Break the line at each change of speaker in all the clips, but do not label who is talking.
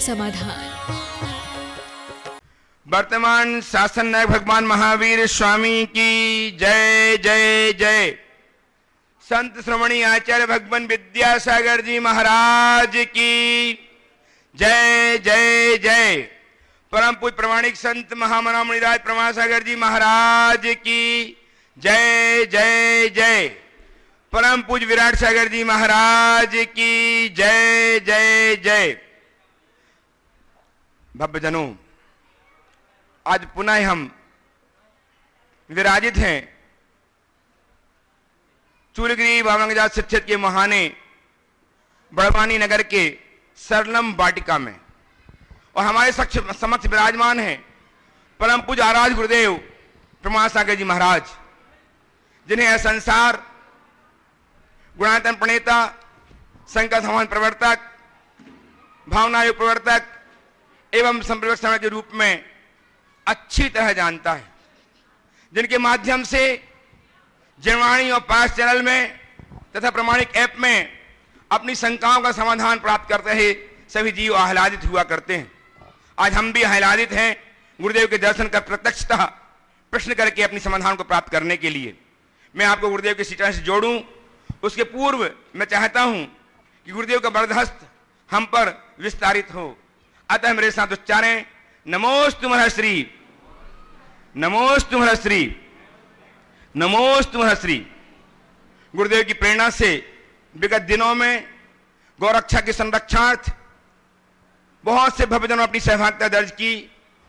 समाधान।
वर्तमान शासन नायक भगवान महावीर स्वामी की जय जय जय। संत श्रोमणी आचार्य भगवान विद्यासागर जी महाराज की जय जय जय। परम पूज्य प्रमाणिक संत महामना मुनिराज प्रमासागर जी महाराज की जय जय जय। परम पूज्य विराट सागर जी महाराज की जय जय जय। भव्यजनों, आज पुनः हम विराजित हैं चूलगिरी बावंगजात शिक्षित के मुहाने बड़वानी नगर के सरलम वाटिका में, और हमारे समक्ष विराजमान हैं परम पूज्य आराध्य गुरुदेव प्रमासागर जी महाराज, जिन्हें संसार गुणायतन प्रणेता, संकट समाधान प्रवर्तक, भावना योग प्रवर्तक एवं संप्रवर्तक समय के रूप में अच्छी तरह जानता है, जिनके माध्यम से जनवाणी और पास चैनल में तथा प्रमाणिक ऐप में अपनी शंकाओं का समाधान प्राप्त करते हैं सभी जीव आह्लादित हुआ करते हैं। आज हम भी आह्लादित हैं गुरुदेव के दर्शन कर प्रत्यक्षतः प्रश्न करके अपनी समाधान को प्राप्त करने के लिए। मैं आपको गुरुदेव के चरण से जोड़ूं, उसके पूर्व मैं चाहता हूं कि गुरुदेव का बरदहस्त हम पर विस्तारित हो। अतः मेरे साथ उच्चारें, नमोस्तु महर्षि, नमोस्तु महर्षि, नमोस्तु महर्षि। गुरुदेव की प्रेरणा से विगत दिनों में गौरक्षा के संरक्षणार्थ बहुत से भक्तजनों अपनी सहभागिता दर्ज की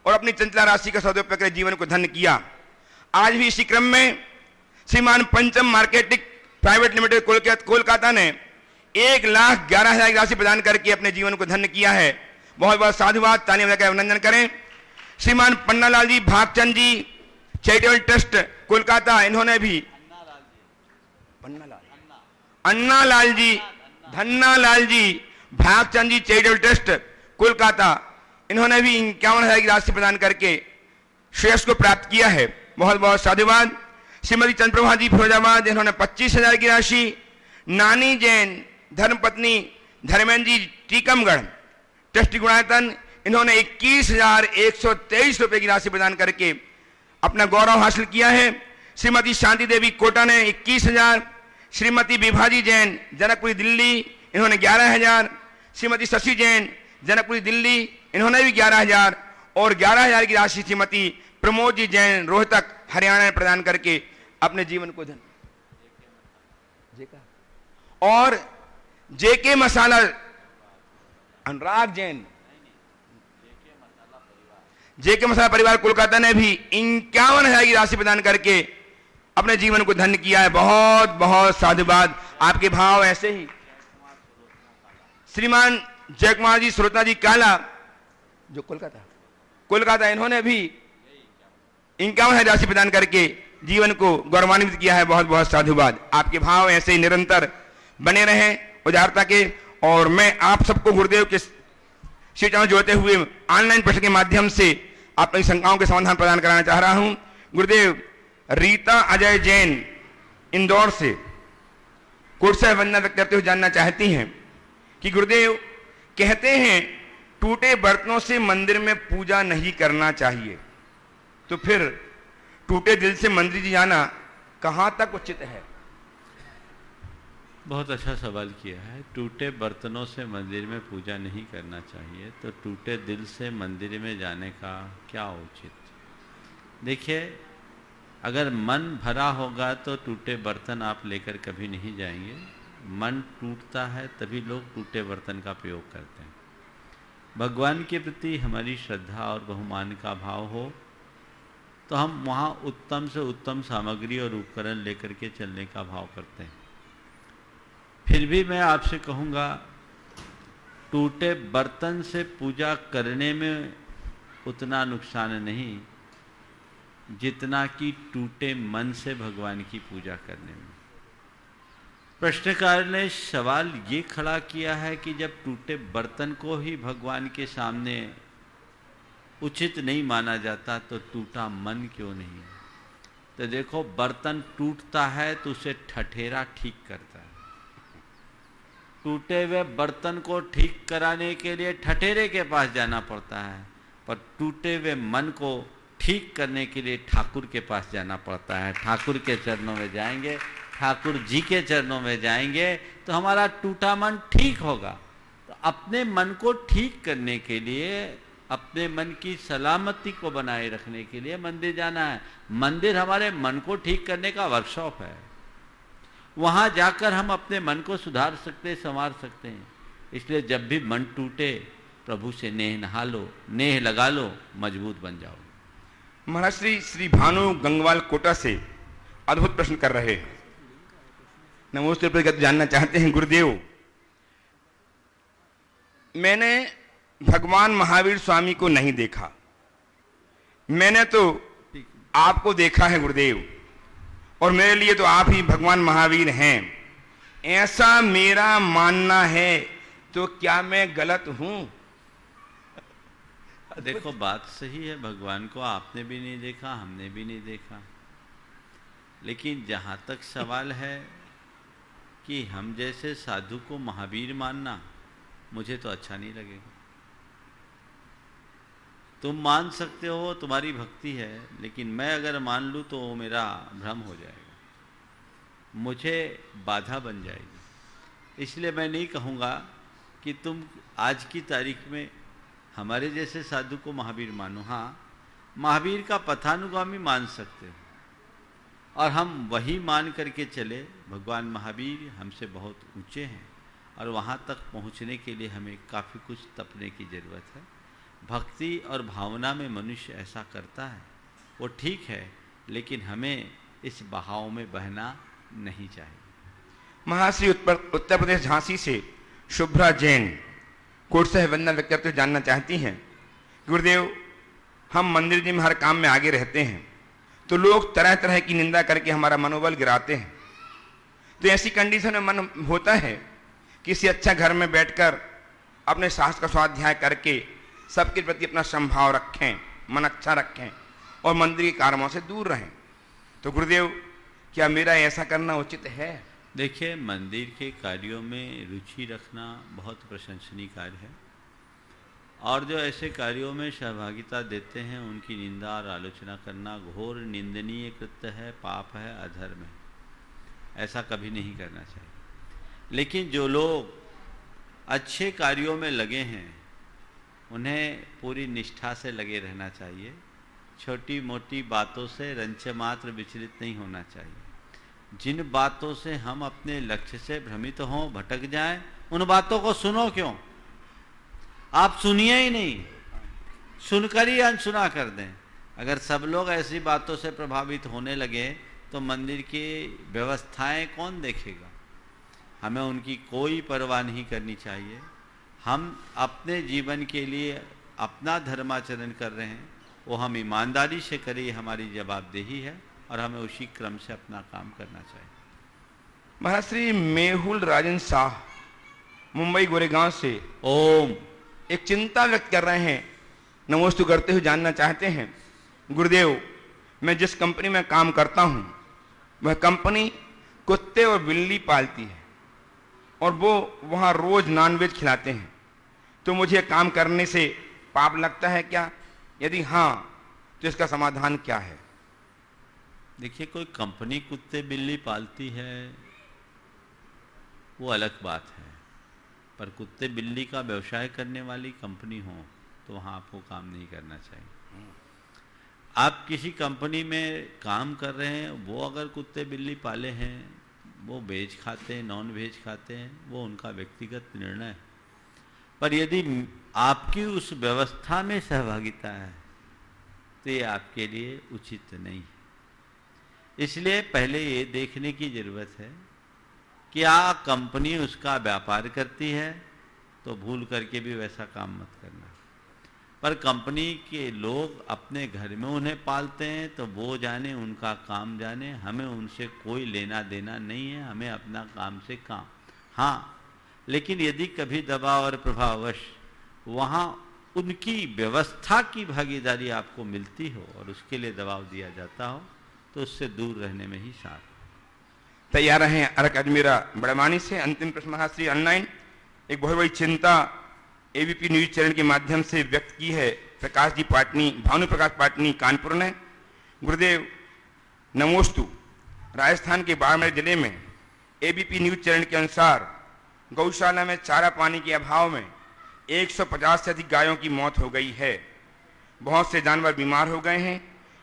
और अपनी चंचला राशि का सदुपयोग कर जीवन को धन्य किया। आज भी इसी क्रम में श्रीमान पंचम मार्केटिंग प्राइवेट लिमिटेड कोलकाता ने 1,11,000 की राशि प्रदान करके अपने जीवन को धन्य किया है। बहुत बहुत साधुवाद, तालियां बजाकर अभिनंदन करें। श्रीमान पन्नालाल जी भागचंद जी चैरिटेबल ट्रस्ट कोलकाता, इन्होंने भी अन्नालाल जी धन्नालाल जी भागचंद जी चैरिटेबल ट्रस्ट कोलकाता, इन्होंने भी 51,000 की राशि प्रदान करके श्रेयस को प्राप्त किया है। बहुत बहुत साधुवाद। श्रीमती चंद्रप्रभा जी फिरोजाबाद, इन्होंने 25,000 की राशि। नानी जैन धर्मपत्नी धर्मेंद्र जी टीकमगढ़ ट्रस्टी गुणायतन, इन्होंने 21,123 रुपए की राशि प्रदान करके अपना गौरव हासिल किया है। श्रीमती शांति देवी कोटा ने 21,000। श्रीमती विभाजी जैन जनकपुरी दिल्ली, इन्होंने 11,000। श्रीमती शशि जैन जनकपुरी दिल्ली, इन्होंने भी 11,000 और 11,000 की राशि श्रीमती प्रमोद जी जैन रोहतक हरियाणा में प्रदान करके अपने जीवन को धन्य। और जेके मसाला अनुराग जैन, जेके मसाला परिवार कोलकाता ने भी 51,000 की राशि प्रदान करके अपने जीवन को धन्य किया है। बहुत बहुत साधुवाद। आपके भाव ऐसे ही। श्रीमान जय कुमार जी श्रोता जी काला जो कोलकाता, इन्होंने भी 51,000 राशि प्रदान करके जीवन को गौरवान्वित किया है। बहुत बहुत साधुवाद। आपके भाव ऐसे ही निरंतर बने रहें उदारता के। और मैं आप सबको गुरुदेव के श्री चरण जोड़ते हुए ऑनलाइन प्रश्न के माध्यम से अपनी शंकाओं के समाधान प्रदान कराना चाह रहा हूं। गुरुदेव रीता अजय जैन इंदौर से कोट से वंदना व्यक्त करते हुए जानना चाहती हैं कि गुरुदेव कहते हैं टूटे बर्तनों से मंदिर में पूजा नहीं करना चाहिए, तो फिर टूटे दिल से मंदिर जाना कहां तक उचित है?
बहुत अच्छा सवाल किया है। टूटे बर्तनों से मंदिर में पूजा नहीं करना चाहिए, तो टूटे दिल से मंदिर में जाने का क्या उचित? देखिए, अगर मन भरा होगा तो टूटे बर्तन आप लेकर कभी नहीं जाएंगे। मन टूटता है तभी लोग टूटे बर्तन का प्रयोग करते हैं। भगवान के प्रति हमारी श्रद्धा और बहुमान का भाव हो तो हम वहाँ उत्तम से उत्तम सामग्री और उपकरण लेकर के चलने का भाव करते हैं। फिर भी मैं आपसे कहूँगा, टूटे बर्तन से पूजा करने में उतना नुकसान नहीं जितना कि टूटे मन से भगवान की पूजा करने में। प्रश्नकार ने सवाल ये खड़ा किया है कि जब टूटे बर्तन को ही भगवान के सामने उचित नहीं माना जाता तो टूटा मन क्यों नहीं? तो देखो, बर्तन टूटता है तो उसे ठठेरा ठीक करता है। टूटे हुए बर्तन को ठीक कराने के लिए ठठेरे के पास जाना पड़ता है, पर टूटे हुए मन को ठीक करने के लिए ठाकुर के पास जाना पड़ता है। ठाकुर के चरणों में जाएंगे, ठाकुर जी के चरणों में जाएंगे तो हमारा टूटा मन ठीक होगा। तो अपने मन को ठीक करने के लिए, अपने मन की सलामती को बनाए रखने के लिए मंदिर जाना है। मंदिर हमारे मन को ठीक करने का वर्कशॉप है। वहाँ जाकर हम अपने मन को सुधार सकते, संवार सकते हैं। इसलिए जब भी मन टूटे, प्रभु से नेह नहा लो, नेह लगा लो, मजबूत बन जाओ।
महाराज श्री भानु गंगवाल कोटा से अद्भुत प्रश्न कर रहे हैं। नमोस्ते प्रगत जानना चाहते हैं, गुरुदेव मैंने भगवान महावीर स्वामी को नहीं देखा, मैंने तो आपको देखा है गुरुदेव, और मेरे लिए तो आप ही भगवान महावीर हैं। ऐसा मेरा मानना है, तो क्या मैं गलत हूं?
देखो बात सही है, भगवान को आपने भी नहीं देखा, हमने भी नहीं देखा। लेकिन जहाँ तक सवाल है कि हम जैसे साधु को महावीर मानना, मुझे तो अच्छा नहीं लगेगा। तुम मान सकते हो, तुम्हारी भक्ति है, लेकिन मैं अगर मान लूँ तो वो मेरा भ्रम हो जाएगा, मुझे बाधा बन जाएगी। इसलिए मैं नहीं कहूँगा कि तुम आज की तारीख में हमारे जैसे साधु को महावीर मानो। हाँ, महावीर का पथानुगामी मान सकते हो, और हम वही मान करके चले। भगवान महावीर हमसे बहुत ऊंचे हैं, और वहाँ तक पहुँचने के लिए हमें काफ़ी कुछ तपने की ज़रूरत है। भक्ति और भावना में मनुष्य ऐसा करता है, वो ठीक है, लेकिन हमें इस बहाव में बहना नहीं चाहिए।
महाश्री उत्तर प्रदेश झांसी से शुभ्रा जैन कोट से वंदना व्यक्तित्व जानना चाहती हैं, गुरुदेव हम मंदिर जी में हर काम में आगे रहते हैं, तो लोग तरह तरह की निंदा करके हमारा मनोबल गिराते हैं। तो ऐसी कंडीशन में मन होता है किसी अच्छा घर में बैठकर अपने शास्त्र का स्वाध्याय करके सबके प्रति अपना संभाव रखें, मन अच्छा रखें, और मंदिर के कार्यों से दूर रहें। तो गुरुदेव क्या मेरा ऐसा करना उचित है?
देखिए, मंदिर के कार्यों में रुचि रखना बहुत प्रशंसनीय कार्य है, और जो ऐसे कार्यों में सहभागिता देते हैं उनकी निंदा और आलोचना करना घोर निंदनीय कृत्य है, पाप है, अधर्म है। ऐसा कभी नहीं करना चाहिए। लेकिन जो लोग अच्छे कार्यों में लगे हैं, उन्हें पूरी निष्ठा से लगे रहना चाहिए। छोटी मोटी बातों से रंच मात्र विचलित नहीं होना चाहिए। जिन बातों से हम अपने लक्ष्य से भ्रमित हों, भटक जाएं, उन बातों को सुनो क्यों? आप सुनिए ही नहीं, सुनकर ही अनसुना कर दें। अगर सब लोग ऐसी बातों से प्रभावित होने लगे तो मंदिर की व्यवस्थाएं कौन देखेगा? हमें उनकी कोई परवाह नहीं करनी चाहिए। हम अपने जीवन के लिए अपना धर्माचरण कर रहे हैं, वो हम ईमानदारी से करें, हमारी जवाबदेही है, और हमें उसी क्रम से अपना काम करना चाहिए।
महाराज श्री मेहुल राजन शाह मुंबई गोरेगांव से
ओम
एक चिंता व्यक्त कर रहे हैं, नमोस्तु करते हुए जानना चाहते हैं, गुरुदेव मैं जिस कंपनी में काम करता हूं वह कंपनी कुत्ते और बिल्ली पालती है, और वो वहां रोज नॉनवेज खिलाते हैं, तो मुझे काम करने से पाप लगता है क्या? यदि हाँ तो इसका समाधान क्या है?
देखिए, कोई कंपनी कुत्ते बिल्ली पालती है वो अलग बात है, पर कुत्ते बिल्ली का व्यवसाय करने वाली कंपनी हो तो वहाँ आपको काम नहीं करना चाहिए। आप किसी कंपनी में काम कर रहे हैं, वो अगर कुत्ते बिल्ली पाले हैं, वो वेज खाते हैं, नॉन वेज खाते हैं, वो उनका व्यक्तिगत निर्णय है। पर यदि आपकी उस व्यवस्था में सहभागिता है तो ये आपके लिए उचित नहीं है। इसलिए पहले ये देखने की ज़रूरत है कि क्या कंपनी उसका व्यापार करती है, तो भूल करके भी वैसा काम मत करना। पर कंपनी के लोग अपने घर में उन्हें पालते हैं तो वो जाने, उनका काम जाने, हमें उनसे कोई लेना देना नहीं है, हमें अपना काम से काम। हाँ, लेकिन यदि कभी दबाव और प्रभाववश वहाँ उनकी व्यवस्था की भागीदारी आपको मिलती हो और उसके लिए दबाव दिया जाता हो, तो उससे दूर रहने में ही साथ।
तैयार हैं अर्क अजमेरा बड़वानी से। अंतिम प्रश्न महाश्री ऑनलाइन एक बहुत बड़ी चिंता एबीपी न्यूज चैनल के माध्यम से व्यक्त की है प्रकाश जी पाटनी, भानु प्रकाश पाटनी कानपुर ने। गुरुदेव नमोस्तु। राजस्थान के बाड़मेर जिले में एबीपी न्यूज चैनल के अनुसार गौशाला में चारा पानी के अभाव में 150 से अधिक गायों की मौत हो गई है। बहुत से जानवर बीमार हो गए हैं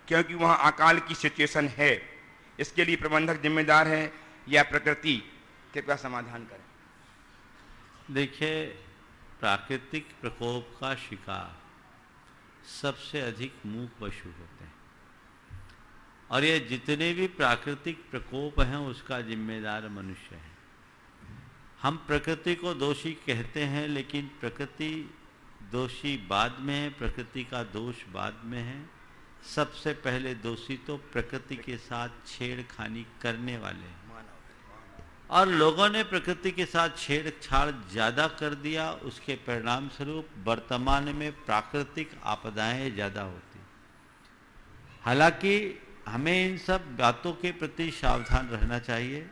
क्योंकि वहां अकाल की सिचुएशन है। इसके लिए प्रबंधक जिम्मेदार है या प्रकृति? कृपया समाधान करें।
देखिए, प्राकृतिक प्रकोप का शिकार सबसे अधिक मूक पशु होते हैं और ये जितने भी प्राकृतिक प्रकोप हैं उसका जिम्मेदार मनुष्य है। हम प्रकृति को दोषी कहते हैं, लेकिन प्रकृति दोषी बाद में है, प्रकृति का दोष बाद में है। सबसे पहले दोषी तो प्रकृति के साथ छेड़खानी करने वाले हैं और लोगों ने प्रकृति के साथ छेड़छाड़ ज़्यादा कर दिया। उसके परिणाम स्वरूप वर्तमान में प्राकृतिक आपदाएं ज़्यादा होती। हालांकि हमें इन सब बातों के प्रति सावधान रहना चाहिए।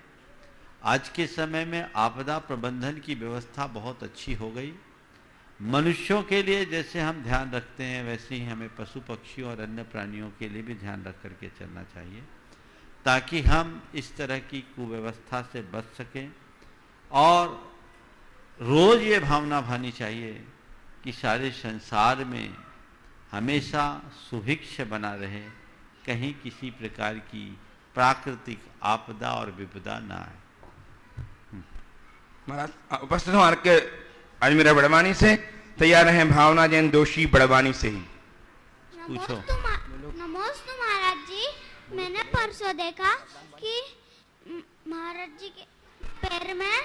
आज के समय में आपदा प्रबंधन की व्यवस्था बहुत अच्छी हो गई। मनुष्यों के लिए जैसे हम ध्यान रखते हैं वैसे ही हमें पशु पक्षियों और अन्य प्राणियों के लिए भी ध्यान रख करके चलना चाहिए ताकि हम इस तरह की कुव्यवस्था से बच सकें। और रोज ये भावना भानी चाहिए कि सारे संसार में हमेशा सुभिक्ष बना रहे, कहीं किसी प्रकार की प्राकृतिक आपदा और विपदा ना आए।
महाराज उपस्थित हूँ अर्क अजमेरा बड़वानी से। तैयार हैं भावना जैन दोषी बड़वानी से ही।
पूछो।
नमोस्तु महाराज जी। मैंने परसों देखा कि महाराज जी के पैर में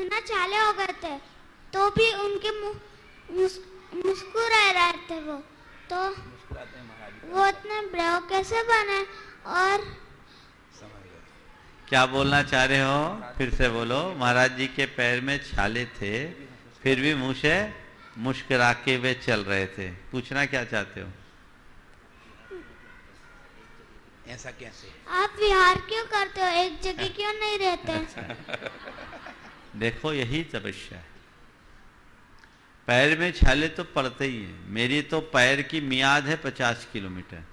ना छाले हो गए थे, तो भी उनके मुस्कुरा रहे थे तो वो इतने ब्रेव कैसे बने? और
क्या बोलना चाह रहे हो? फिर से बोलो। महाराज जी के पैर में छाले थे फिर भी मुंह से मुस्कुरा के वे चल रहे थे। पूछना क्या चाहते हो?
ऐसा कैसे?
आप विहार क्यों करते हो? एक जगह क्यों नहीं रहते?
देखो, यही तपस्या है। पैर में छाले तो पड़ते ही हैं। मेरी तो पैर की मियाद है 50 किलोमीटर।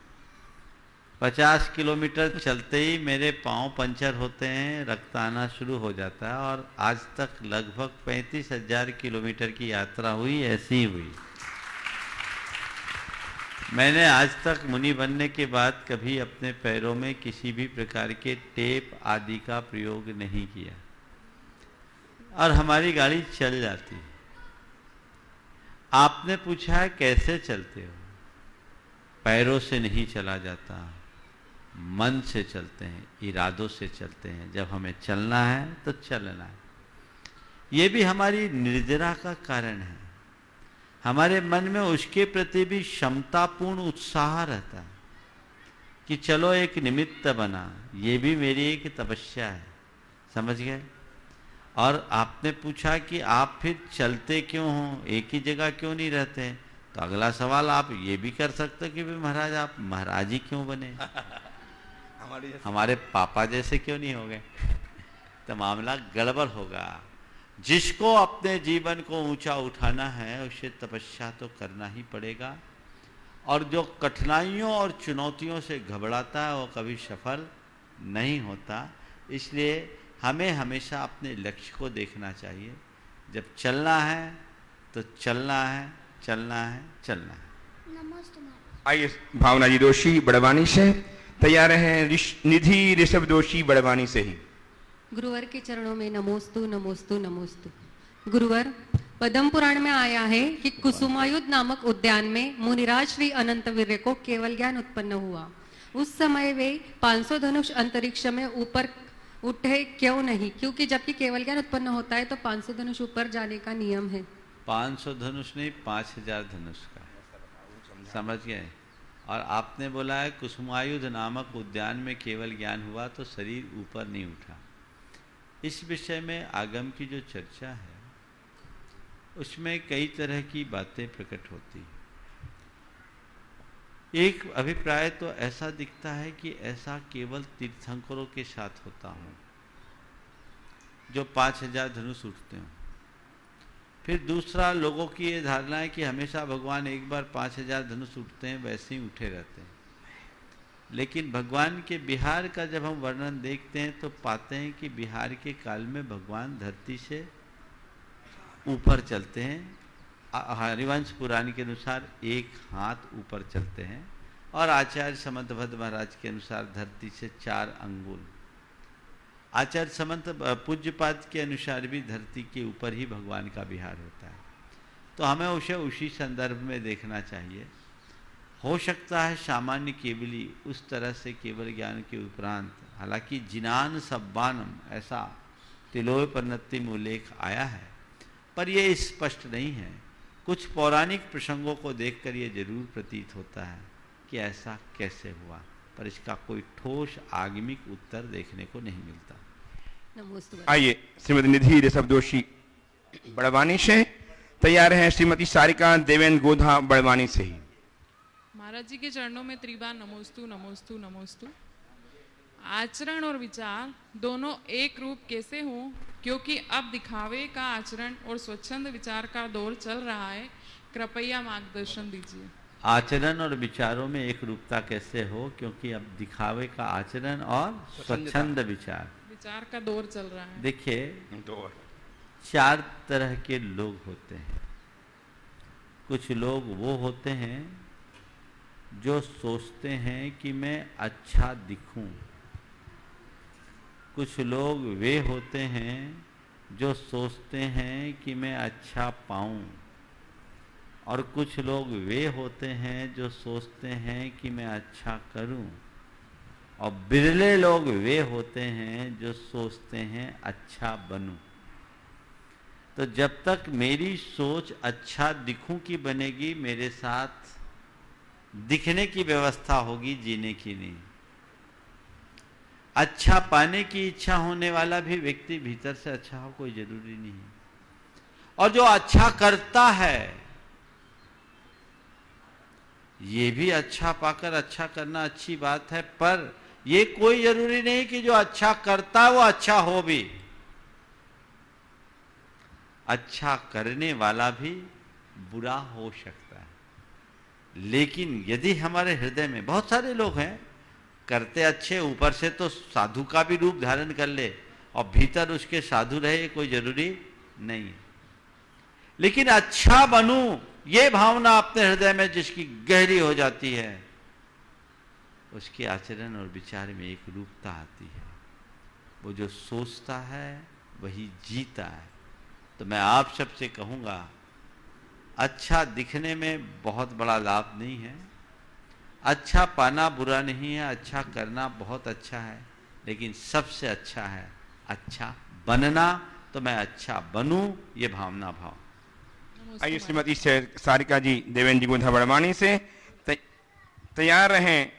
50 किलोमीटर चलते ही मेरे पांव पंचर होते हैं, रक्त आना शुरू हो जाता है। और आज तक लगभग 35,000 किलोमीटर की यात्रा हुई, ऐसी हुई। मैंने आज तक मुनि बनने के बाद कभी अपने पैरों में किसी भी प्रकार के टेप आदि का प्रयोग नहीं किया और हमारी गाड़ी चल जाती है। आपने पूछा है कैसे चलते हो? पैरों से नहीं चला जाता, मन से चलते हैं, इरादों से चलते हैं। जब हमें चलना है तो चलना है। ये भी हमारी निर्जरा का कारण है। हमारे मन में उसके प्रति भी क्षमतापूर्ण उत्साह रहता है कि चलो एक निमित्त बना। ये भी मेरी एक तपस्या है, समझ गए? और आपने पूछा कि आप फिर चलते क्यों हो, एक ही जगह क्यों नहीं रहते? तो अगला सवाल आप ये भी कर सकते हो कि भाई महाराज आप महाराज ही क्यों बने? हमारे पापा जैसे क्यों नहीं हो गए? तो मामला गड़बड़ होगा। जिसको अपने जीवन को ऊंचा उठाना है उसे तपस्या तो करना ही पड़ेगा। और जो कठिनाइयों और चुनौतियों से घबराता है वो कभी सफल नहीं होता। इसलिए हमें हमेशा अपने लक्ष्य को देखना चाहिए। जब चलना है तो चलना है, चलना है, चलना है।
नमस्ते।
आइए भावना जी दोषी बड़वानी से। तैयार हैं निधि ऋषभ दोषी बड़वानी से ही।
गुरुवर के चरणों में नमोस्तु नमोस्तु नमोस्तु। गुरुवर, पद्म पुराण में आया है कि कुसुमायुध नामक उद्यान में मुनिराज श्री अनंतवीर्य को केवल ज्ञान उत्पन्न हुआ। उस समय वे 500 धनुष अंतरिक्ष में ऊपर उठे क्यों नहीं? क्योंकि जबकि केवल ज्ञान उत्पन्न होता है तो 500 धनुष ऊपर जाने का नियम है।
500 धनुष नहीं, 5000 धनुष का, समझ गए? और आपने बोला है कुसुमायुध नामक उद्यान में केवल ज्ञान हुआ तो शरीर ऊपर नहीं उठा। इस विषय में आगम की जो चर्चा है उसमें कई तरह की बातें प्रकट होती हैं। एक अभिप्राय तो ऐसा दिखता है कि ऐसा केवल तीर्थंकरों के साथ होता हो, जो 5000 धनुष उठते हो। फिर दूसरा, लोगों की ये धारणा है कि हमेशा भगवान एक बार 5000 धनुष उठते हैं, वैसे ही उठे रहते हैं। लेकिन भगवान के बिहार का जब हम वर्णन देखते हैं तो पाते हैं कि बिहार के काल में भगवान धरती से ऊपर चलते हैं। हरिवंश पुराण के अनुसार एक हाथ ऊपर चलते हैं, और आचार्य समंतभद्र महाराज के अनुसार धरती से 4 अंगुल। आचार्य समंत पूज्यपाद के अनुसार भी धरती के ऊपर ही भगवान का विहार होता है। तो हमें उसे उसी संदर्भ में देखना चाहिए। हो सकता है सामान्य केवली उस तरह से केवल ज्ञान के उपरांत, हालांकि जिनान सब्बानम ऐसा तिलोय पन्नति में उल्लेख आया है, पर यह स्पष्ट नहीं है। कुछ पौराणिक प्रसंगों को देखकर यह जरूर प्रतीत होता है कि ऐसा कैसे हुआ, पर इसका कोई ठोस आगमिक उत्तर देखने को नहीं मिलता।
आइए श्रीमती निधि ऋषभ जोशी बड़वानी से तैयार हैं, श्रीमती सारिका देवेंद्र गोधा बड़वानी से ही।
महाराज जी के चरणों में त्रिबार नमोस्तु नमोस्तु नमोस्तु। आचरण और विचार दोनों एक रूप कैसे हो, क्योंकि अब दिखावे का आचरण और स्वच्छंद विचार का दौर चल रहा है, कृपया मार्गदर्शन दीजिए।
आचरण और विचारों में एक रूपता कैसे हो, क्योंकि अब दिखावे का आचरण और स्वच्छंद विचार
का दौर चल रहा है।
देखिए, 4 तरह के लोग होते हैं। कुछ लोग वो होते हैं जो सोचते हैं कि मैं अच्छा दिखूं। कुछ लोग वे होते हैं जो सोचते हैं कि मैं अच्छा पाऊं, और कुछ लोग वे होते हैं जो सोचते हैं कि मैं अच्छा करूं, और बिरले लोग वे होते हैं जो सोचते हैं अच्छा बनूं। तो जब तक मेरी सोच अच्छा दिखूं की बनेगी, मेरे साथ दिखने की व्यवस्था होगी, जीने की नहीं। अच्छा पाने की इच्छा होने वाला भी व्यक्ति भीतर से अच्छा हो, कोई जरूरी नहीं। और जो अच्छा करता है, ये भी अच्छा पाकर अच्छा करना अच्छी बात है, पर ये कोई जरूरी नहीं कि जो अच्छा करता है वो अच्छा हो भी। अच्छा करने वाला भी बुरा हो सकता है। लेकिन यदि हमारे हृदय में, बहुत सारे लोग हैं करते अच्छे, ऊपर से तो साधु का भी रूप धारण कर ले और भीतर उसके साधु रहे, कोई जरूरी नहीं है। लेकिन अच्छा बनूं, ये भावना अपने हृदय में जिसकी गहरी हो जाती है, उसके आचरण और विचार में एक रूपता आती है। वो जो सोचता है वही जीता है। तो मैं आप सबसे कहूंगा, अच्छा दिखने में बहुत बड़ा लाभ नहीं है, अच्छा पाना बुरा नहीं है, अच्छा करना बहुत अच्छा है, लेकिन सबसे अच्छा है अच्छा बनना। तो मैं अच्छा बनूं, ये भावना भाव।
आइए श्रीमती सारिका जी देवेंद्र जी गोधा बड़वानी से तैयार रहें,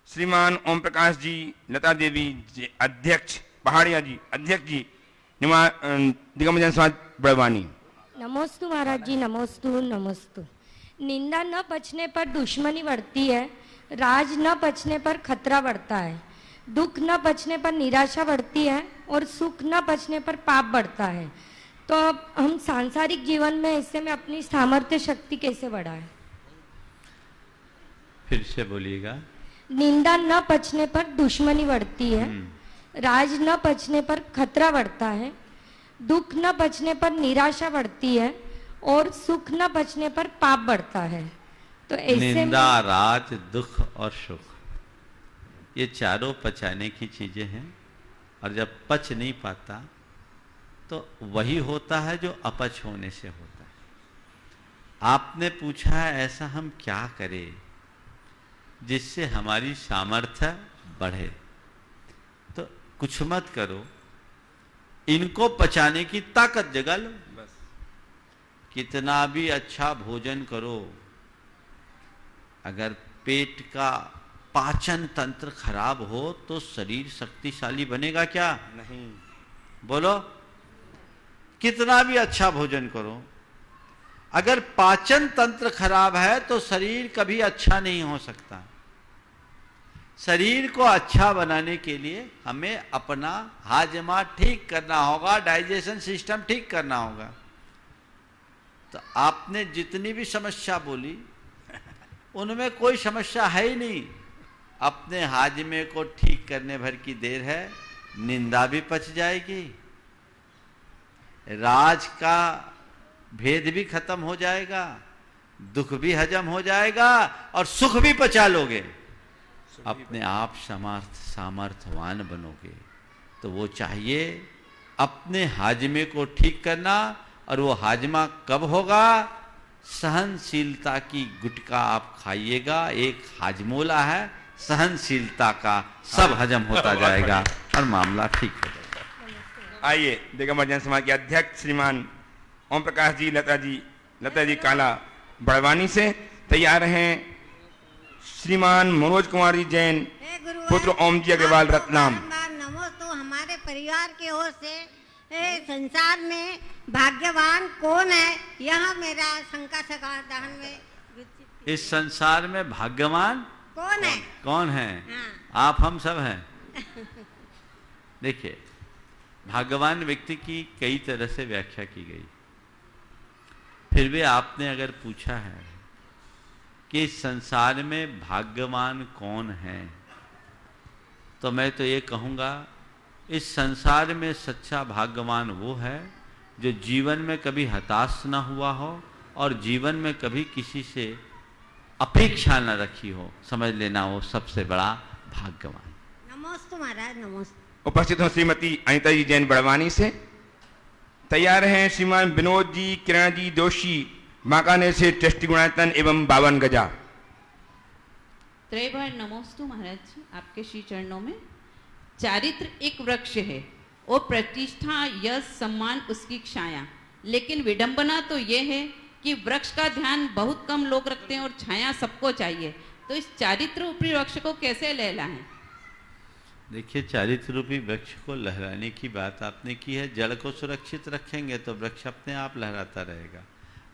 श्रीमान ओम प्रकाश जी, लता देवी जी अध्यक्ष पहाड़िया जी अध्यक्ष जी दिगंबर समाज बड़वानी।
नमोस्तु महाराज जी, नमोस्तु नमोस्तु। निंदा न बचने पर दुश्मनी बढ़ती है, राज न बचने पर खतरा बढ़ता है, दुख न बचने पर निराशा बढ़ती है, और सुख न बचने पर पाप बढ़ता है। तो अब हम सांसारिक जीवन में ऐसे में अपनी सामर्थ्य शक्ति कैसे बढ़ाएं?
फिर से बोलिएगा।
निंदा न बचने पर दुश्मनी बढ़ती है, राज न बचने पर खतरा बढ़ता है, दुख न बचने पर निराशा बढ़ती है, और सुख न बचने पर पाप बढ़ता है। तो ऐसे
निंदा, राज, दुख और सुख, ये चारों पचाने की चीजें हैं। और जब पच नहीं पाता तो वही होता है जो अपच होने से होता है। आपने पूछा है ऐसा हम क्या करें जिससे हमारी सामर्थ्य बढ़े। तो कुछ मत करो, इनको पचाने की ताकत जगा लो। बस कितना भी अच्छा भोजन करो, अगर पेट का पाचन तंत्र खराब हो तो शरीर शक्तिशाली बनेगा क्या?
नहीं।
बोलो, कितना भी अच्छा भोजन करो, अगर पाचन तंत्र खराब है तो शरीर कभी अच्छा नहीं हो सकता। शरीर को अच्छा बनाने के लिए हमें अपना हाजमा ठीक करना होगा, डाइजेशन सिस्टम ठीक करना होगा। तो आपने जितनी भी समस्या बोली उनमें कोई समस्या है ही नहीं। अपने हाजमे को ठीक करने भर की देर है, निंदा भी पच जाएगी, राज का भेद भी खत्म हो जाएगा, दुख भी हजम हो जाएगा और सुख भी पचा लोगे, अपने आप सामर्थ्यवान बनोगे। तो वो चाहिए अपने हाजमे को ठीक करना। और वो हाजमा कब होगा? सहनशीलता की गुटका आप खाइएगा, एक हाजमोला है सहनशीलता का, सब हजम होता जाएगा और मामला ठीक हो जाएगा।
आइए दिगंबर जैन समाज के अध्यक्ष श्रीमान ओम प्रकाश जी, लता जी काला बड़वानी से तैयार हैं श्रीमान मनोज कुमार जी जैन, पुत्र ओम जी अग्रवाल रतलाम।
नमोस्तु हमारे परिवार की ओर से संसार में भाग्यवान कौन है, यह मेरा शंका समाधान में।
इस संसार में भाग्यवान
कौन है?
कौन है?
हाँ।
आप हम सब हैं। देखिए, भाग्यवान व्यक्ति की कई तरह से व्याख्या की गई, फिर भी आपने अगर पूछा है कि इस संसार में भाग्यवान कौन है, तो मैं तो ये कहूँगा इस संसार में सच्चा भाग्यवान वो है जो जीवन में कभी हताश ना हुआ हो और जीवन में कभी किसी से अपेक्षा न रखी हो। समझ लेना वो सबसे बड़ा भाग्यवान।
नमोस्तु महाराज, नमोस्तु।
उपस्थित हो श्रीमती अनिता जी जैन बड़वानी से तैयार हैं श्रीमान विनोद जी, किरण जी दोषी बांकानेर से, ट्रस्टी गुणायतन एवं 52 गजा।
त्रय बार नमोस्तु महाराज जी, आपके श्री चरणों में। चारित्र एक वृक्ष है और प्रतिष्ठा, यश, सम्मान उसकी छाया, लेकिन विडंबना तो ये है कि वृक्ष का ध्यान बहुत कम लोग रखते हैं और छाया सबको चाहिए। तो इस चारित्र रूपी वृक्ष को कैसे लहलाएं?
देखिए, चारित्र रूपी वृक्ष को लहराने की बात आपने की है। जड़ को सुरक्षित रखेंगे तो वृक्ष अपने आप लहराता रहेगा,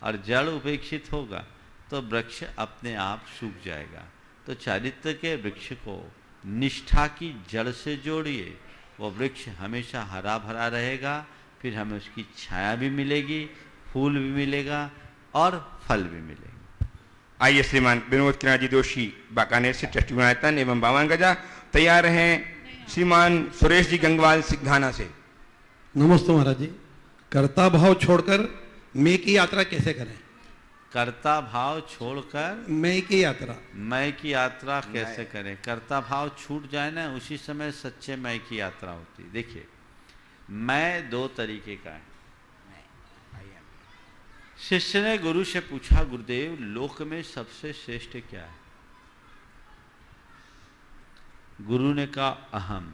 और जड़ उपेक्षित होगा तो वृक्ष अपने आप सूख जाएगा। तो चारित्र के वृक्ष को निष्ठा की जड़ से जोड़िए, वो वृक्ष हमेशा हरा भरा रहेगा, फिर हमें उसकी छाया भी मिलेगी, फूल भी मिलेगा और फल भी मिलेगा।
आइए श्रीमान विनोद किरण जी दोषी बांकानेर से, ट्रस्टी गुणायतन एवं 52 गजा तैयार हैं श्रीमान सुरेश जी गंगवाल सिंघाना से।
नमस्ते महाराज जी। कर्ता भाव छोड़कर मैं की यात्रा कैसे करें?
कर्ता भाव छोड़कर
मैं की यात्रा
कैसे करें? कर्ता भाव छूट जाए ना, उसी समय सच्चे मैं की यात्रा होती। देखिए, मैं दो तरीके का है। शिष्य ने गुरु से पूछा, गुरुदेव लोक में सबसे श्रेष्ठ क्या है? गुरु ने कहा अहम।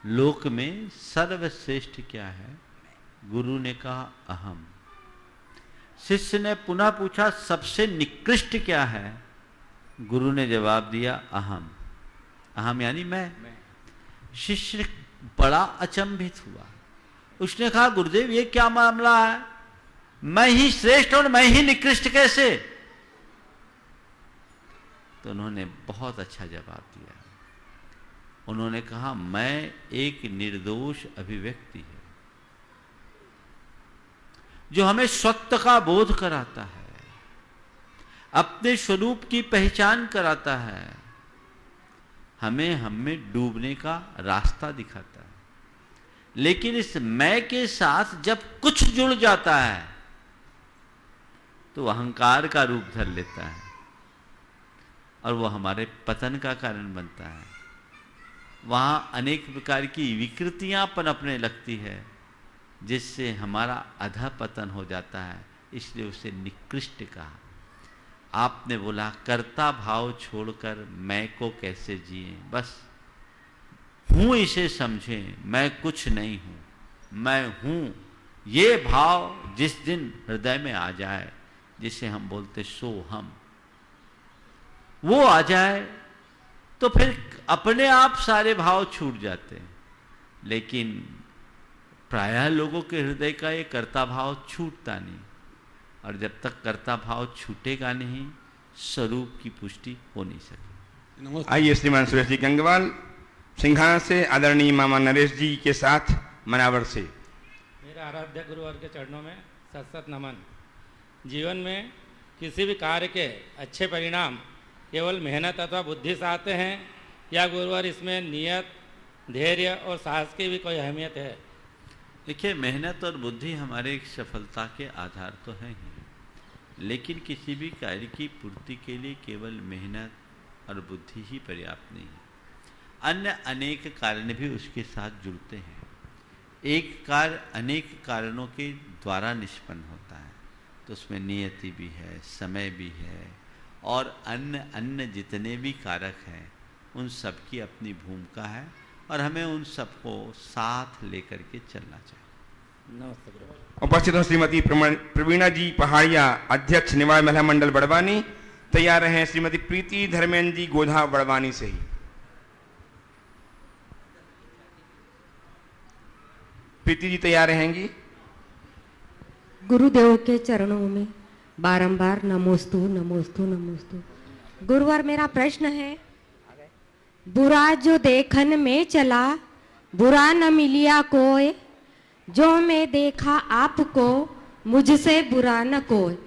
लोक में सर्वश्रेष्ठ क्या है? गुरु ने कहा अहम। शिष्य ने पुनः पूछा, सबसे निकृष्ट क्या है? गुरु ने जवाब दिया अहम। अहम यानी मैं। शिष्य बड़ा अचंभित हुआ। उसने कहा, गुरुदेव ये क्या मामला है? मैं ही श्रेष्ठ और मैं ही निकृष्ट कैसे? तो उन्होंने बहुत अच्छा जवाब दिया। उन्होंने कहा, मैं एक निर्दोष अभिव्यक्ति है जो हमें सत्य का बोध कराता है, अपने स्वरूप की पहचान कराता है, हमें डूबने का रास्ता दिखाता है। लेकिन इस मैं के साथ जब कुछ जुड़ जाता है तो अहंकार का रूप धर लेता है और वो हमारे पतन का कारण बनता है। वहां अनेक प्रकार की विकृतियां पनपने लगती है, जिससे हमारा अधःपतन हो जाता है। इसलिए उसे निकृष्ट कहा। आपने बोला, कर्ता भाव छोड़कर मैं को कैसे जिए? बस हूं इसे समझें, मैं कुछ नहीं हूं, मैं हूं। ये भाव जिस दिन हृदय में आ जाए, जिसे हम बोलते सो हम, वो आ जाए तो फिर अपने आप सारे भाव छूट जाते हैं। लेकिन प्रायः लोगों के हृदय का ये कर्ता भाव छूटता नहीं, और जब तक कर्ता भाव छूटेगा नहीं, स्वरूप की पुष्टि हो नहीं सकेगी।
नमस्ते।
आइए श्रीमान सुरेश जी गंगवाल सिंघाना से आदरणीय मामा नरेश जी के साथ मनावर से।
मेरे आराध्य गुरुवर के चरणों में सत सत नमन। जीवन में किसी भी कार्य के अच्छे परिणाम केवल मेहनत अथवा बुद्धि से आते हैं या गुरुवर इसमें नियत, धैर्य और साहस की भी कोई अहमियत है?
देखिए, मेहनत और बुद्धि हमारे सफलता के आधार तो हैं ही, लेकिन किसी भी कार्य की पूर्ति के लिए केवल मेहनत और बुद्धि ही पर्याप्त नहीं है। अन्य अनेक कारण भी उसके साथ जुड़ते हैं। एक कार्य अनेक कारणों के द्वारा निष्पन्न होता है, तो उसमें नियति भी है, समय भी है और अन्य जितने भी कारक हैं उन सब की अपनी भूमिका है और हमें उन सबको साथ लेकर के चलना चाहिए।
नमस्ते गुरुवर।
उपस्थित हो श्रीमती प्रवीणा जी पहाड़िया, अध्यक्ष निवाय महिला मंडल बड़वानी। तैयार हैं श्रीमती प्रीति धर्मेंद्र जी गोधा बड़वानी से ही। प्रीति जी तैयार रहेंगी।
गुरुदेव के चरणों में बारंबार नमोस्तु नमोस्तु नमोस्तु। गुरुवर, मेरा प्रश्न है, बुरा जो देखन में चला बुरा न मिलिया कोई, जो मैं देखा आपको मुझसे बुरा न कोई।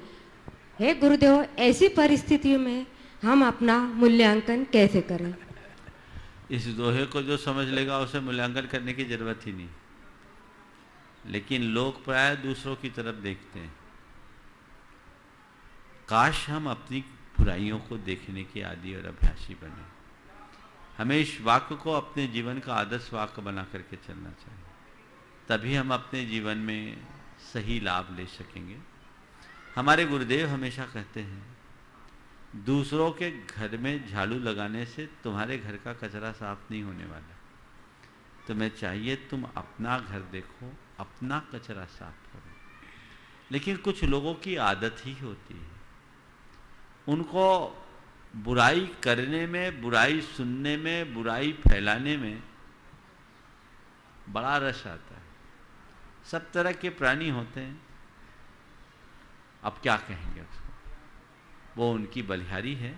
हे गुरुदेव, ऐसी परिस्थितियों में हम अपना मूल्यांकन कैसे करें?
इस दोहे को जो समझ लेगा उसे मूल्यांकन करने की जरूरत ही नहीं, लेकिन लोग प्राय दूसरों की तरफ देखते हैं। काश हम अपनी बुराइयों को देखने के आदी और अभ्यासी बने। हमें इस वाक्य को अपने जीवन का आदर्श वाक्य बना करके चलना चाहिए, तभी हम अपने जीवन में सही लाभ ले सकेंगे। हमारे गुरुदेव हमेशा कहते हैं, दूसरों के घर में झाड़ू लगाने से तुम्हारे घर का कचरा साफ नहीं होने वाला। तुम्हें चाहिए तुम अपना घर देखो, अपना कचरा साफ करो। लेकिन कुछ लोगों की आदत ही होती है, उनको बुराई करने में, बुराई सुनने में, बुराई फैलाने में बड़ा रस आता है। सब तरह के प्राणी होते हैं, अब क्या कहेंगे उसको, वो उनकी बलिहारी है।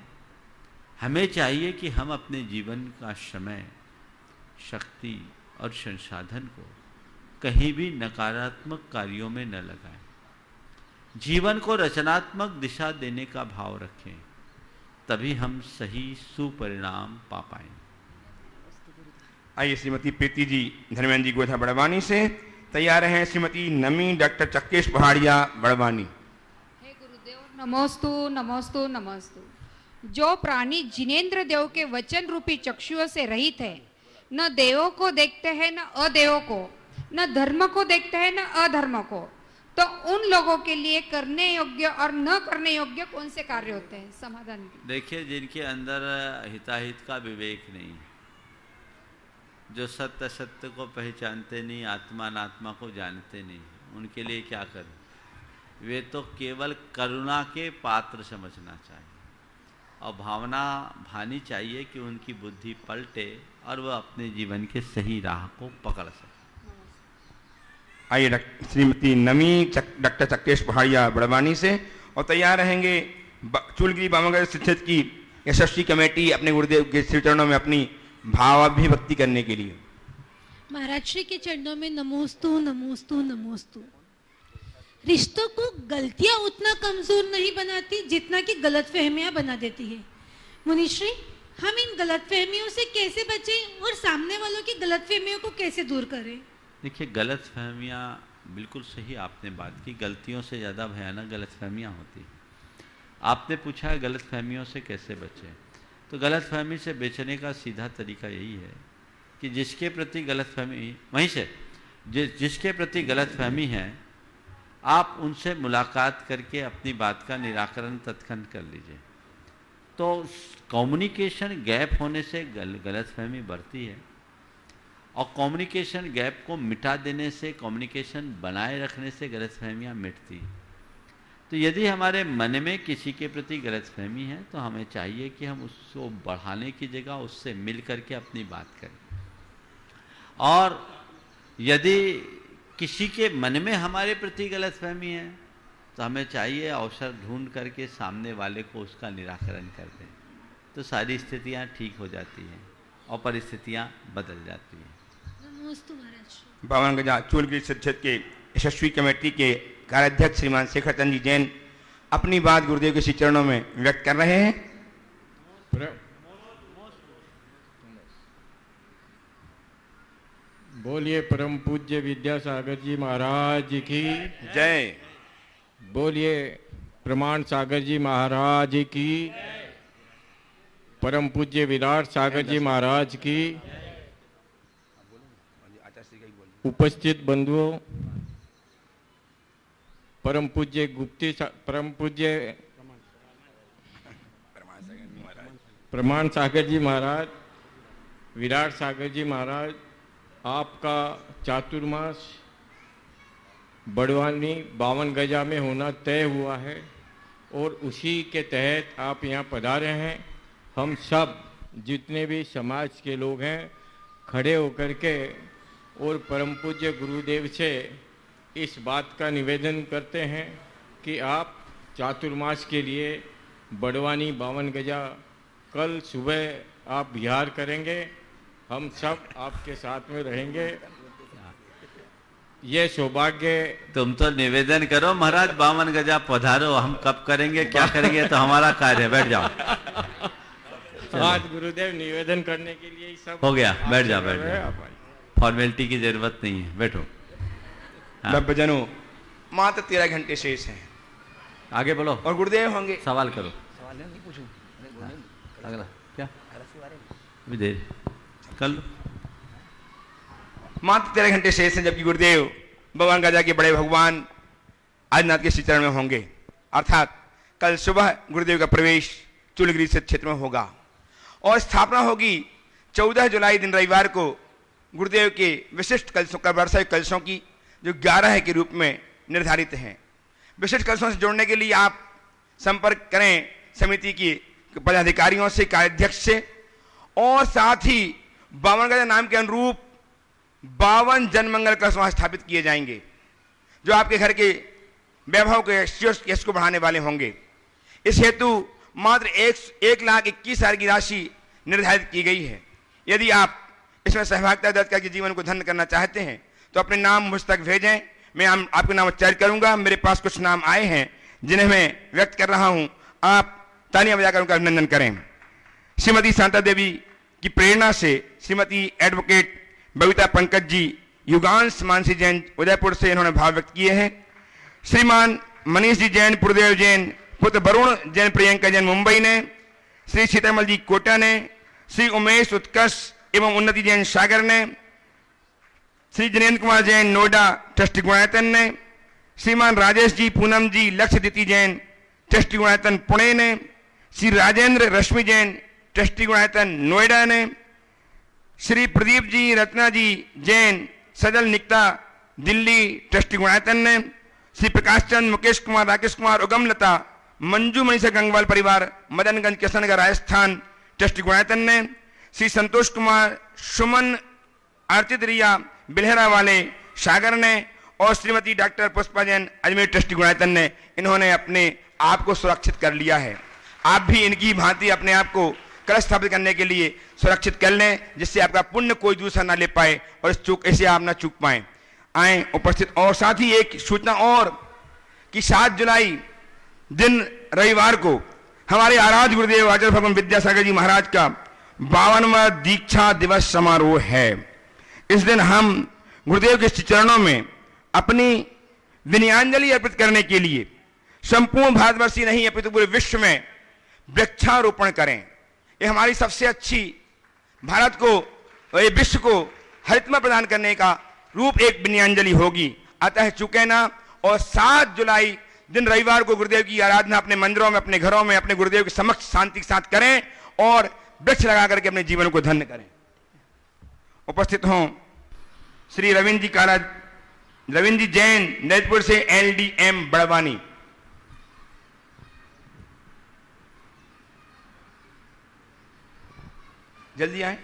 हमें चाहिए कि हम अपने जीवन का समय, शक्ति और संसाधन को कहीं भी नकारात्मक कार्यों में न लगाएं। जीवन को रचनात्मक दिशा देने का भाव रखें, तभी हम सही सुपरिणाम पा पाएंगे।
आइए श्रीमती प्रीति जी धर्मेंद्र जी गोधा बड़वानी से। तैयार हैं श्रीमती नमी डॉक्टर चक्केश पहाड़िया बड़वानी।
हे गुरुदेव, नमोस्तु नमोस्तु नमोस्तु। जो प्राणी जिनेन्द्र देव के वचन रूपी चक्षुओं से रहित है, न देवों को देखते हैं न अदेवों को, न धर्म को देखते हैं न अधर्म को, तो उन लोगों के लिए करने योग्य और न करने योग्य कौन से कार्य होते हैं? समाधान।
देखिए, जिनके अंदर हिताहित का विवेक नहीं, जो सत्य सत्य को पहचानते नहीं, आत्मा अनात्मा को जानते नहीं, उनके लिए क्या करें? वे तो केवल करुणा के पात्र समझना चाहिए और भावना भानी चाहिए कि उनकी बुद्धि पलटे और वह अपने जीवन के सही राह को पकड़ सके।
आइए श्रीमती नमी डॉक्टर चक्केश पहाड़िया बड़वानी से। और तैयार रहेंगे चूलगिरी बामागढ़ शिक्षित की यशस्वी कमेटी अपने गुरुदेव के श्री चरणों में अपनी भावाभिव्यक्ति करने के लिए।
महाराज श्री के चरणों में नमोस्तु नमोस्तु नमोस्तु। रिश्तों को गलतियां उतना कमजोर नहीं बनाती जितना कि गलतफहमियां बना देती है। मुनिश्री, हम इन गलतफहमियों से कैसे बचें और सामने वालों की गलतफहमियों को कैसे दूर करें?
देखिए, गलतफहमियां बिल्कुल सही आपने बात की। गलतियों से ज़्यादा भयानक गलतफहमियां होती हैं। आपने पूछा है गलतफहमियों से कैसे बचें, तो गलतफहमी से बचने का सीधा तरीका यही है कि जिसके प्रति गलतफहमी, वहीं से जिसके प्रति गलतफहमी है, आप उनसे मुलाकात करके अपनी बात का निराकरण तत्क्षण कर लीजिए। तो कम्युनिकेशन गैप होने से गलतफहमी बढ़ती है और कम्युनिकेशन गैप को मिटा देने से, कम्युनिकेशन बनाए रखने से गलतफहमियां मिटती हैं। तो यदि हमारे मन में किसी के प्रति गलतफहमी है तो हमें चाहिए कि हम उसको बढ़ाने की जगह उससे मिल करके अपनी बात करें। और यदि किसी के मन में हमारे प्रति गलतफहमी है तो हमें चाहिए अवसर ढूंढ करके सामने वाले को उसका निराकरण कर दें। तो सारी स्थितियाँ ठीक हो जाती हैं और परिस्थितियाँ बदल जाती हैं।
नमोस्तु महाराज।
52 गजा चूलगिरी सिद्धेश्वर के यशस्वी कमेटी के कार्याध्यक्ष श्रीमान शेखर चंद जी जैन अपनी बात गुरुदेव के श्री चरणों में व्यक्त कर रहे हैं।
बोलिए परम पूज्य विद्यासागर जी महाराज की
जय।
बोलिए प्रमाण सागर जी महाराज की, परम पूज्य विराट सागर जी महाराज की, उपस्थित बंधुओं, परम पूज्य परम पूज्य प्रमाण सागर जी महाराज, विराट सागर जी महाराज, आपका चातुर्मास बड़वानी 52 गजा में होना तय हुआ है और उसी के तहत आप यहाँ पधारे हैं। हम सब जितने भी समाज के लोग हैं खड़े होकर के और परम पूज्य गुरुदेव से इस बात का निवेदन करते हैं कि आप चातुर्मास के लिए बड़वानी 52 गजा कल सुबह आप विहार करेंगे। हम सब आपके साथ में रहेंगे। ये सौभाग्य।
तुम तो निवेदन करो महाराज 52 गजा पधारो, हम कब करेंगे क्या करेंगे तो हमारा कार्य है। बैठ जाओ।
आज गुरुदेव निवेदन करने के लिए सब
हो गया। बैठ जाओ, बैठ जाओ, फॉर्मेलिटी की जरूरत नहीं है, बैठो।
भक्तजनों, मात्र 13 घंटे शेष हैं।
आगे बोलो।
और गुरुदेव होंगे।
सवाल करो। सवाल नहीं पूछूं। अगला क्या अभी देर कर लो।
मात्र 13 घंटे शेष हैं जबकि गुरुदेव 52 गजा के बड़े भगवान आदिनाथ के श्री चरण में होंगे। अर्थात कल सुबह गुरुदेव का प्रवेश चूलगिरी से क्षेत्र में होगा और स्थापना होगी 14 जुलाई दिन रविवार को गुरुदेव के विशिष्ट कलशों का वर्षा कलशों की जो 11 के रूप में निर्धारित हैं। विशिष्ट कलशों से जोड़ने के लिए आप संपर्क करें समिति की पदाधिकारियों से, कार्याध्यक्ष से, और साथ ही 52 गजा नाम के अनुरूप 52 जनमंगल कलश वहां स्थापित किए जाएंगे जो आपके घर के वैभव के यश को बढ़ाने वाले होंगे। इस हेतु मात्र 1,21,000 की राशि निर्धारित की गई है। यदि आप इसमें सहभागिता दर्ज करके जीवन को धन्य करना चाहते हैं तो अपने नाम मुझ तक भेजें। मैं आपके नाम उच्चारित करूंगा। मेरे पास कुछ नाम आए हैं जिन्हें मैं व्यक्त कर रहा हूं। आप तालियां बजाकर उनका अभिनंदन करें। श्रीमती शांता देवी की प्रेरणा से श्रीमती एडवोकेट बबीता पंकज जी युगांश मानसी जैन उदयपुर से इन्होंने भाव व्यक्त किए हैं। श्रीमान मनीष जी जैन पुरदेव जैन, पुत्र वरुण जैन प्रियंका जैन मुंबई ने, श्री सीतामल जी कोटा ने, श्री उमेश उत्कर्ष एवं उन्नति जैन सागर ने, श्री जिनेन्द्र कुमार जैन नोएडा ट्रस्टी गुणायतन ने, श्रीमान राजेश जी पूनम जी लक्ष्यदिति जैन ट्रस्टी गुणायतन पुणे ने, श्री राजेंद्र रश्मि जैन ट्रस्टी गुणायतन नोएडा ने, श्री प्रदीप जी रत्ना जी जैन सदल निकता दिल्ली ट्रस्टी गुणायतन ने, श्री प्रकाश चंद मुकेश कुमार राकेश कुमार उगमलता मंजू मनीषा गंगवाल परिवार मदनगंज किशनगढ़ राजस्थान ट्रस्टी गुणायतन ने, श्री संतोष कुमार सुमन अर्चित रिया बिल्हरा वाले सागर ने, और श्रीमती डॉक्टर पुष्पा जैन अजमेर ट्रस्टी गुणायतन ने। इन्होंने अपने आप को सुरक्षित कर लिया है। आप भी इनकी भांति अपने आप को कलश स्थापित करने के लिए सुरक्षित कर लें जिससे आपका पुण्य कोई दूसरा ना ले पाए और इसे आप ना चूक पाए। आए उपस्थित। और साथ ही एक सूचना और कि 7 जुलाई दिन रविवार को हमारे आराध्य गुरुदेव आचार्य भगवान विद्यासागर जी महाराज का 52वां दीक्षा दिवस समारोह है। इस दिन हम गुरुदेव के चरणों में अपनी विनयांजलि अर्पित करने के लिए संपूर्ण भारतवर्ष ही नहीं अपितु पूरे विश्व में वृक्षारोपण करें। ये हमारी सबसे अच्छी भारत को और विश्व को हरितमय प्रदान करने का रूप एक विनयांजलि होगी। अतः चुके ना। और 7 जुलाई दिन रविवार को गुरुदेव की आराधना अपने मंदिरों में, अपने घरों में, अपने गुरुदेव के समक्ष शांति के साथ करें और वृक्ष लगा करके अपने जीवन को धन्य करें। उपस्थित हों श्री रविंद्र जी जैन नैतपुर से LDM बड़वानी। जल्दी आए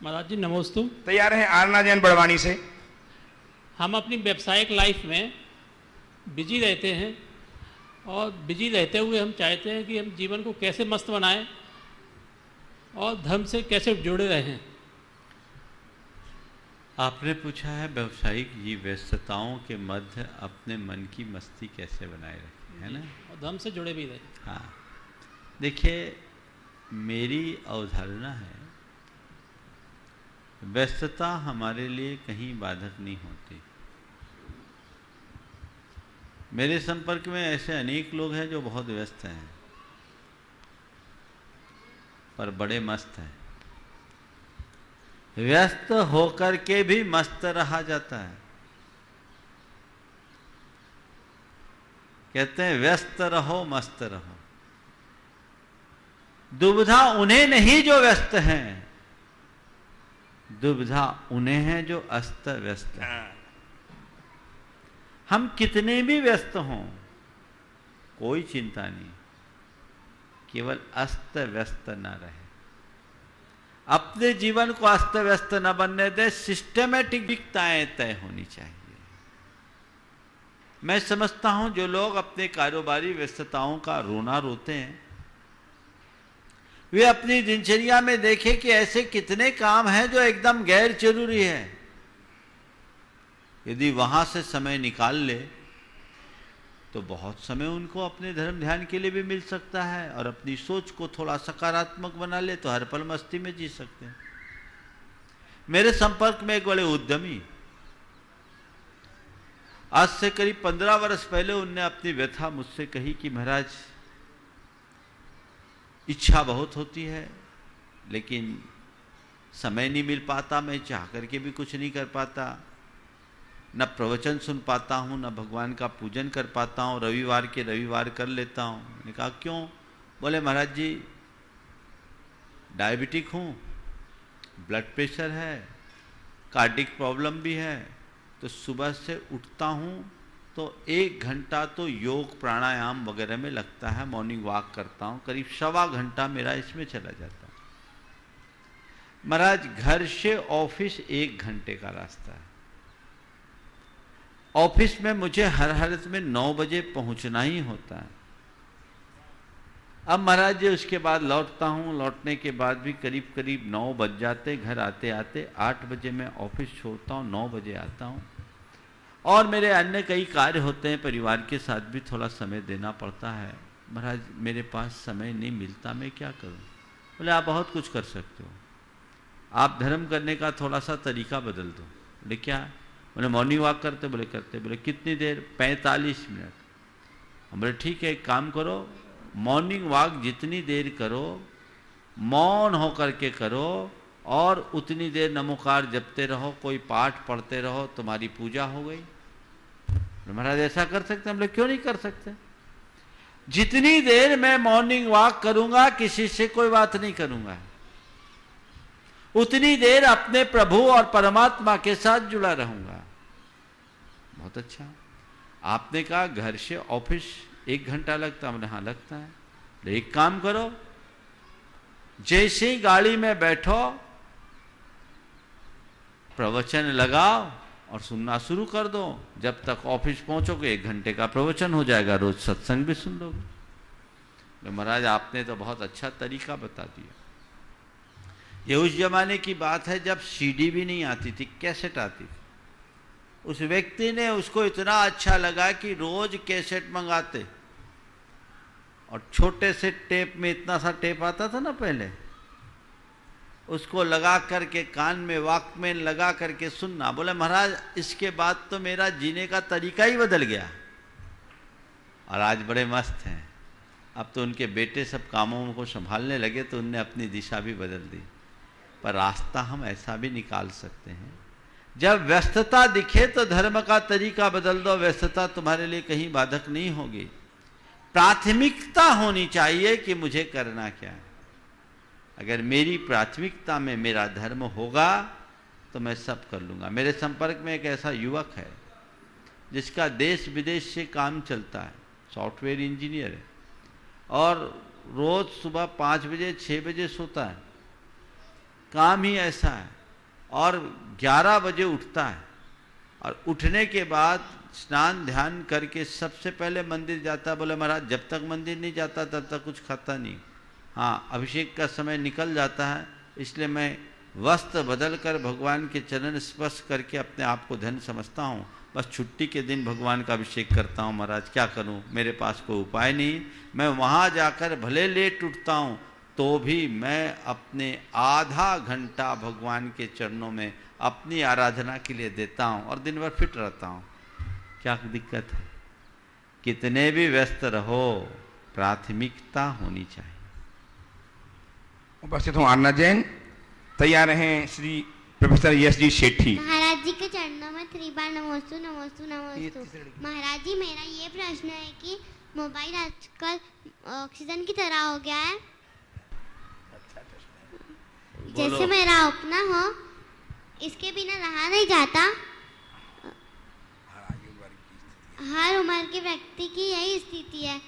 महाराज जी। नमोस्तु।
तैयार है आरना जैन बड़वानी से।
हम अपनी व्यावसायिक लाइफ में बिजी रहते हैं और बिजी रहते हुए हम चाहते हैं कि हम जीवन को कैसे मस्त बनाएं और धर्म से कैसे जुड़े रहें।
आपने पूछा है व्यवसायिक व्यस्तताओं के मध्य अपने मन की मस्ती कैसे बनाए रखें, है ना,
और धर्म से जुड़े भी रहें।
हाँ, देखिए मेरी अवधारणा है व्यस्तता हमारे लिए कहीं बाधक नहीं होती। मेरे संपर्क में ऐसे अनेक लोग हैं जो बहुत व्यस्त हैं पर बड़े मस्त हैं। व्यस्त होकर के भी मस्त रहा जाता है। कहते हैं व्यस्त रहो मस्त रहो। दुविधा उन्हें नहीं जो व्यस्त हैं, दुविधा उन्हें है जो अस्त व्यस्त हैं। हम कितने भी व्यस्त हों कोई चिंता नहीं, केवल अस्त व्यस्त न रहे। अपने जीवन को अस्त व्यस्त न बनने दे, सिस्टमेटिकताएं तय होनी चाहिए। मैं समझता हूं जो लोग अपने कारोबारी व्यस्तताओं का रोना रोते हैं वे अपनी दिनचर्या में देखें कि ऐसे कितने काम हैं जो एकदम गैर जरूरी है। यदि वहां से समय निकाल ले तो बहुत समय उनको अपने धर्म ध्यान के लिए भी मिल सकता है और अपनी सोच को थोड़ा सकारात्मक बना ले तो हर पल मस्ती में जी सकते हैं। मेरे संपर्क में एक बड़े उद्यमी, आज से करीब 15 वर्ष पहले उनने अपनी व्यथा मुझसे कही कि महाराज इच्छा बहुत होती है लेकिन समय नहीं मिल पाता, मैं चाह करके भी कुछ नहीं कर पाता, न प्रवचन सुन पाता हूँ, न भगवान का पूजन कर पाता हूँ, रविवार के रविवार कर लेता हूँ। मैंने कहा क्यों? बोले महाराज जी डायबिटिक हूँ, ब्लड प्रेशर है, कार्डिक प्रॉब्लम भी है, तो सुबह से उठता हूँ तो 1 घंटा तो योग प्राणायाम वगैरह में लगता है, मॉर्निंग वॉक करता हूँ, करीब 1.25 घंटा मेरा इसमें चला जाता है। महाराज घर से ऑफिस 1 घंटे का रास्ता है। ऑफिस में मुझे हर हालत में 9 बजे पहुंचना ही होता है। अब महाराज जी उसके बाद लौटता हूँ, लौटने के बाद भी करीब करीब 9 बज जाते, घर आते आते 8 बजे मैं ऑफिस छोड़ता हूँ, 9 बजे आता हूँ और मेरे अन्य कई कार्य होते हैं, परिवार के साथ भी थोड़ा समय देना पड़ता है। महाराज मेरे पास समय नहीं मिलता, मैं क्या करूँ? बोले आप बहुत कुछ कर सकते हो, आप धर्म करने का थोड़ा सा तरीका बदल दो। बोले क्या? बोले मॉर्निंग वॉक करते? बोले करते। बोले कितनी देर? 45 मिनट। हम बोले ठीक है, एक काम करो, मॉर्निंग वॉक जितनी देर करो मौन होकर के करो और उतनी देर नमोकार जपते रहो, कोई पाठ पढ़ते रहो, तुम्हारी पूजा हो गई। महाराज ऐसा कर सकते? हम बोले क्यों नहीं कर सकते। जितनी देर मैं मॉर्निंग वॉक करूंगा किसी से कोई बात नहीं करूंगा, उतनी देर अपने प्रभु और परमात्मा के साथ जुड़ा रहूंगा। बहुत अच्छा। आपने कहा घर से ऑफिस 1 घंटा लगता? हमने हाँ लगता है। तो एक काम करो, जैसे ही गाड़ी में बैठो प्रवचन लगाओ और सुनना शुरू कर दो, जब तक ऑफिस पहुंचोगे 1 घंटे का प्रवचन हो जाएगा, रोज सत्संग भी सुन लोगे। तो महाराज आपने तो बहुत अच्छा तरीका बता दिया। ये उस जमाने की बात है जब सीडी भी नहीं आती थी, कैसेट आती थी। उस व्यक्ति ने, उसको इतना अच्छा लगा कि रोज कैसेट मंगाते और छोटे से टेप में, इतना सा टेप आता था ना पहले, उसको लगा करके कान में वॉकमैन लगा करके सुनना। बोले महाराज इसके बाद तो मेरा जीने का तरीका ही बदल गया और आज बड़े मस्त हैं। अब तो उनके बेटे सब कामों को संभालने लगे तो उनने अपनी दिशा भी बदल दी। पर रास्ता हम ऐसा भी निकाल सकते हैं, जब व्यस्तता दिखे तो धर्म का तरीका बदल दो, व्यस्तता तुम्हारे लिए कहीं बाधक नहीं होगी। प्राथमिकता होनी चाहिए कि मुझे करना क्या है। अगर मेरी प्राथमिकता में मेरा धर्म होगा तो मैं सब कर लूँगा। मेरे संपर्क में एक ऐसा युवक है जिसका देश विदेश से काम चलता है, सॉफ्टवेयर इंजीनियर है और रोज सुबह 5 बजे 6 बजे सोता है, काम ही ऐसा है, और 11 बजे उठता है और उठने के बाद स्नान ध्यान करके सबसे पहले मंदिर जाता, बोले महाराज जब तक मंदिर नहीं जाता तब तक कुछ खाता नहीं। हाँ, अभिषेक का समय निकल जाता है, इसलिए मैं वस्त्र बदल कर भगवान के चरण स्पर्श करके अपने आप को धन्य समझता हूँ। बस छुट्टी के दिन भगवान का अभिषेक करता हूँ महाराज, क्या करूँ, मेरे पास कोई उपाय नहीं। मैं वहाँ जाकर भले लेट उठता हूँ तो भी मैं अपने आधा घंटा भगवान के चरणों में अपनी आराधना के लिए देता हूँ और दिन भर फिट रहता हूँ। क्या दिक्कत है? कितने भी व्यस्त रहो, प्राथमिकता होनी चाहिए।
उपस्थित हूँ आरना जैन। तैयार हैं श्री प्रोफेसर यश जी शेट्टी।
महाराज जी के चरणों में 3 बार नमोस्तु नमोस्तु नमोस्तु। महाराज जी, मेरा ये प्रश्न है कि मोबाइल आजकल ऑक्सीजन की तरह हो गया है। जैसे मेरा अपना हो, इसके बिना रहा नहीं जाता। हर उम्र के व्यक्ति की यही स्थिति है,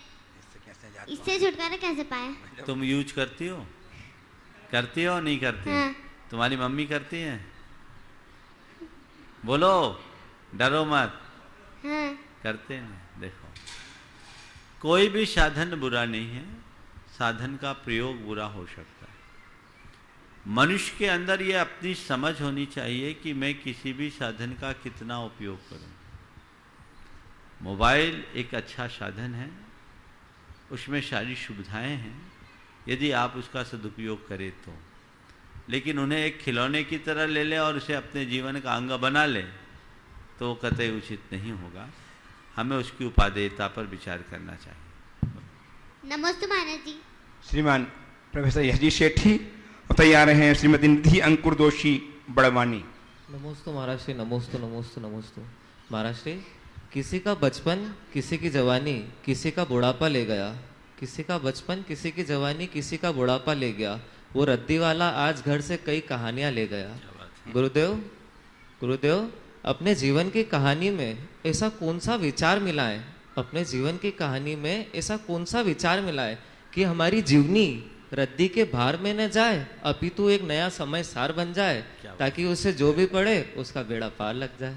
इससे छुटकारा कैसे पाए?
तुम यूज करती हो? करती हो नहीं करती?
हाँ।
तुम्हारी मम्मी करती है? बोलो, डरो मत।
हाँ।
करते हैं। देखो, कोई भी साधन बुरा नहीं है, साधन का प्रयोग बुरा हो सकता है। मनुष्य के अंदर ये अपनी समझ होनी चाहिए कि मैं किसी भी साधन का कितना उपयोग करूं। मोबाइल एक अच्छा साधन है, उसमें सारी सुविधाएं हैं यदि आप उसका सदुपयोग करें तो। लेकिन उन्हें एक खिलौने की तरह ले लें और उसे अपने जीवन का अंग बना लें तो कतई उचित नहीं होगा। हमें उसकी उपादेयता पर विचार करना चाहिए।
नमस्ते महाराज जी।
श्रीमान प्रोफेसर यश जी शेट्टी। और तैयार हैं श्रीमती निधि अंकुर दोषी बड़वानी।
नमोस्तु महाराज श्री, नमोस्तु नमोस्तु नमोस्तु। महाराज श्री, किसी का बचपन, किसी की जवानी, किसी का बुढ़ापा ले गया। किसी का बचपन, किसी की जवानी, किसी का बुढ़ापा ले गया। वो रद्दी वाला आज घर से कई कहानियां ले गया। गुरुदेव, अपने जीवन की कहानी में ऐसा कौन सा विचार मिला है, अपने जीवन की कहानी में ऐसा कौन सा विचार मिला है कि हमारी जीवनी रद्दी के भार में न जाए, अपितु एक नया समय सार बन जाए, ताकि उसे जो भी पढ़े उसका बेड़ा पार लग जाए।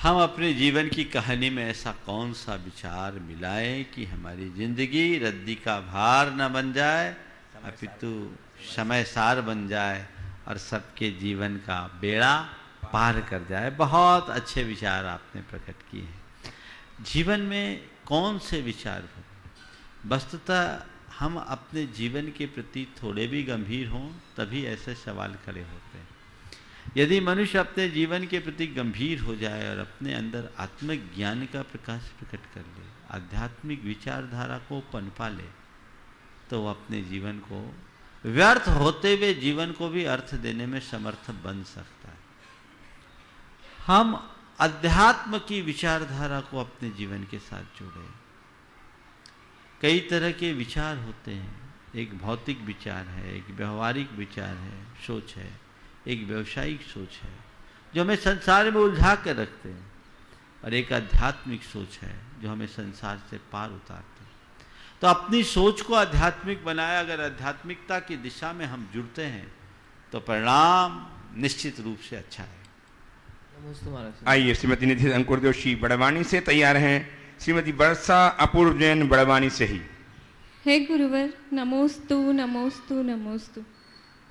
हम अपने जीवन की कहानी में ऐसा कौन सा विचार मिलाएं कि हमारी जिंदगी रद्दी का भार न बन जाए, अपितु समय सार बन जाए और सबके जीवन का बेड़ा पार कर जाए। बहुत अच्छे विचार आपने प्रकट किए हैं। जीवन में कौन से विचार हो? वस्तुतः हम अपने जीवन के प्रति थोड़े भी गंभीर हों तभी ऐसे सवाल खड़े होते हैं। यदि मनुष्य अपने जीवन के प्रति गंभीर हो जाए और अपने अंदर आत्मज्ञान का प्रकाश प्रकट कर ले, आध्यात्मिक विचारधारा को पनपा ले, तो वह अपने जीवन को, व्यर्थ होते हुए जीवन को भी अर्थ देने में समर्थ बन सकता है। हम अध्यात्म की विचारधारा को अपने जीवन के साथ जोड़े। कई तरह के विचार होते हैं। एक भौतिक विचार है, एक व्यवहारिक विचार है, सोच है, एक व्यवसायिक सोच है जो हमें संसार में उलझा कर रखते हैं, और एक आध्यात्मिक सोच है जो हमें संसार से पार उतारते हैं। तो अपनी सोच को आध्यात्मिक बनाया, अगर आध्यात्मिकता की दिशा में हम जुड़ते हैं तो परिणाम निश्चित रूप से अच्छा है।
आइए श्रीमती निधि अंकुर दोषी बड़वानी से। तैयार हैं श्रीमती वर्षा अपूर्व जैन बड़वानी से ही।
हे गुरुवर, नमोस्तु नमोस्तु नमोस्तु।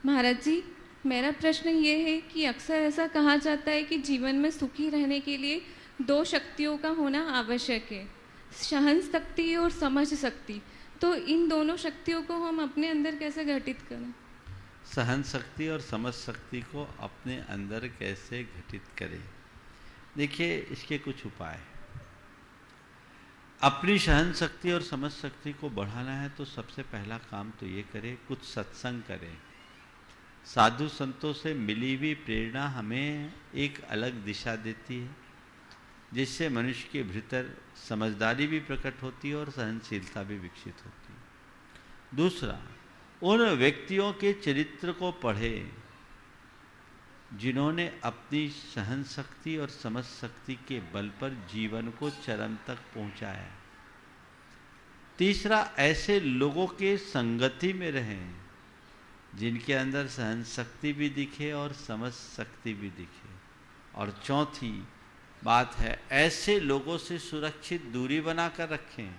महाराज जी, मेरा प्रश्न ये है कि अक्सर ऐसा कहा जाता है कि जीवन में सुखी रहने के लिए 2 शक्तियों का होना आवश्यक है, सहन शक्ति और समझ शक्ति। तो इन दोनों शक्तियों को हम अपने अंदर कैसे घटित करें?
सहन शक्ति और समझ शक्ति को अपने अंदर कैसे घटित करें? देखिए, इसके कुछ उपाय हैं। अपनी सहन शक्ति और समझ शक्ति को बढ़ाना है तो सबसे पहला काम तो ये करें, कुछ सत्संग करें। साधु संतों से मिली हुई प्रेरणा हमें एक अलग दिशा देती है, जिससे मनुष्य के भीतर समझदारी भी प्रकट होती है और सहनशीलता भी विकसित होती है। दूसरा, उन व्यक्तियों के चरित्र को पढ़ें जिन्होंने अपनी सहन शक्ति और समझ शक्ति के बल पर जीवन को चरम तक पहुंचाया। तीसरा, ऐसे लोगों के संगति में रहें जिनके अंदर सहन शक्ति भी दिखे और समझ शक्ति भी दिखे। और चौथी, बात है, ऐसे लोगों से सुरक्षित दूरी बनाकर रखें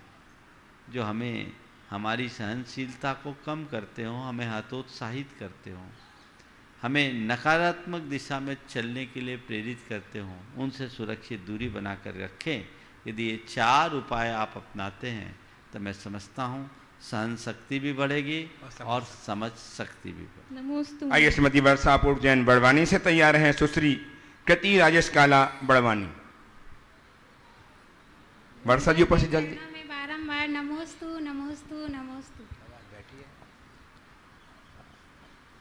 जो हमें हमारी सहनशीलता को कम करते हों, हमें हतोत्साहित करते हों, हमें नकारात्मक दिशा में चलने के लिए प्रेरित करते हों, उनसे सुरक्षित दूरी बनाकर रखें। यदि ये 4 उपाय आप अपनाते हैं तो मैं समझता हूँ सहन शक्ति भी बढ़ेगी और समझ शक्ति भी बढ़ेगी।
नमोस्तु।
आइए श्रीमती वर्षापुर जैन बड़वानी से तैयार हैं सुश्री कृति राजेश काला बड़वानी। वर्षा जी उपस्थित जल्दी।
में बारंबार नमोस्तु नमोस्तु नमोस्तु।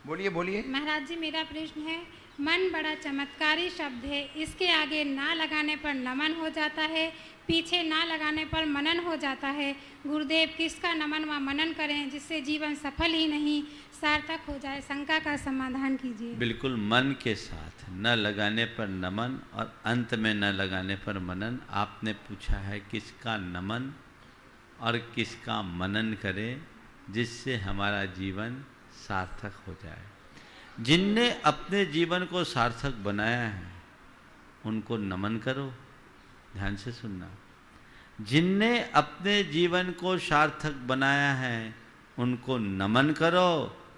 बोलिए बोलिए।
महाराज जी, मेरा प्रश्न है, मन बड़ा चमत्कारी शब्द है, इसके आगे ना लगाने पर नमन हो जाता है, पीछे ना लगाने पर मनन हो जाता है। गुरुदेव, किसका नमन व मनन करें जिससे जीवन सफल ही नहीं सार्थक हो जाए? शंका का समाधान कीजिए।
बिल्कुल मन के साथ, न लगाने पर नमन और अंत में न लगाने पर मनन। आपने पूछा है किसका नमन और किसका मनन करें जिससे हमारा जीवन सार्थक हो जाए। जिनने अपने जीवन को सार्थक बनाया है उनको नमन करो। ध्यान से सुनना। जिनने अपने जीवन को सार्थक बनाया है उनको नमन करो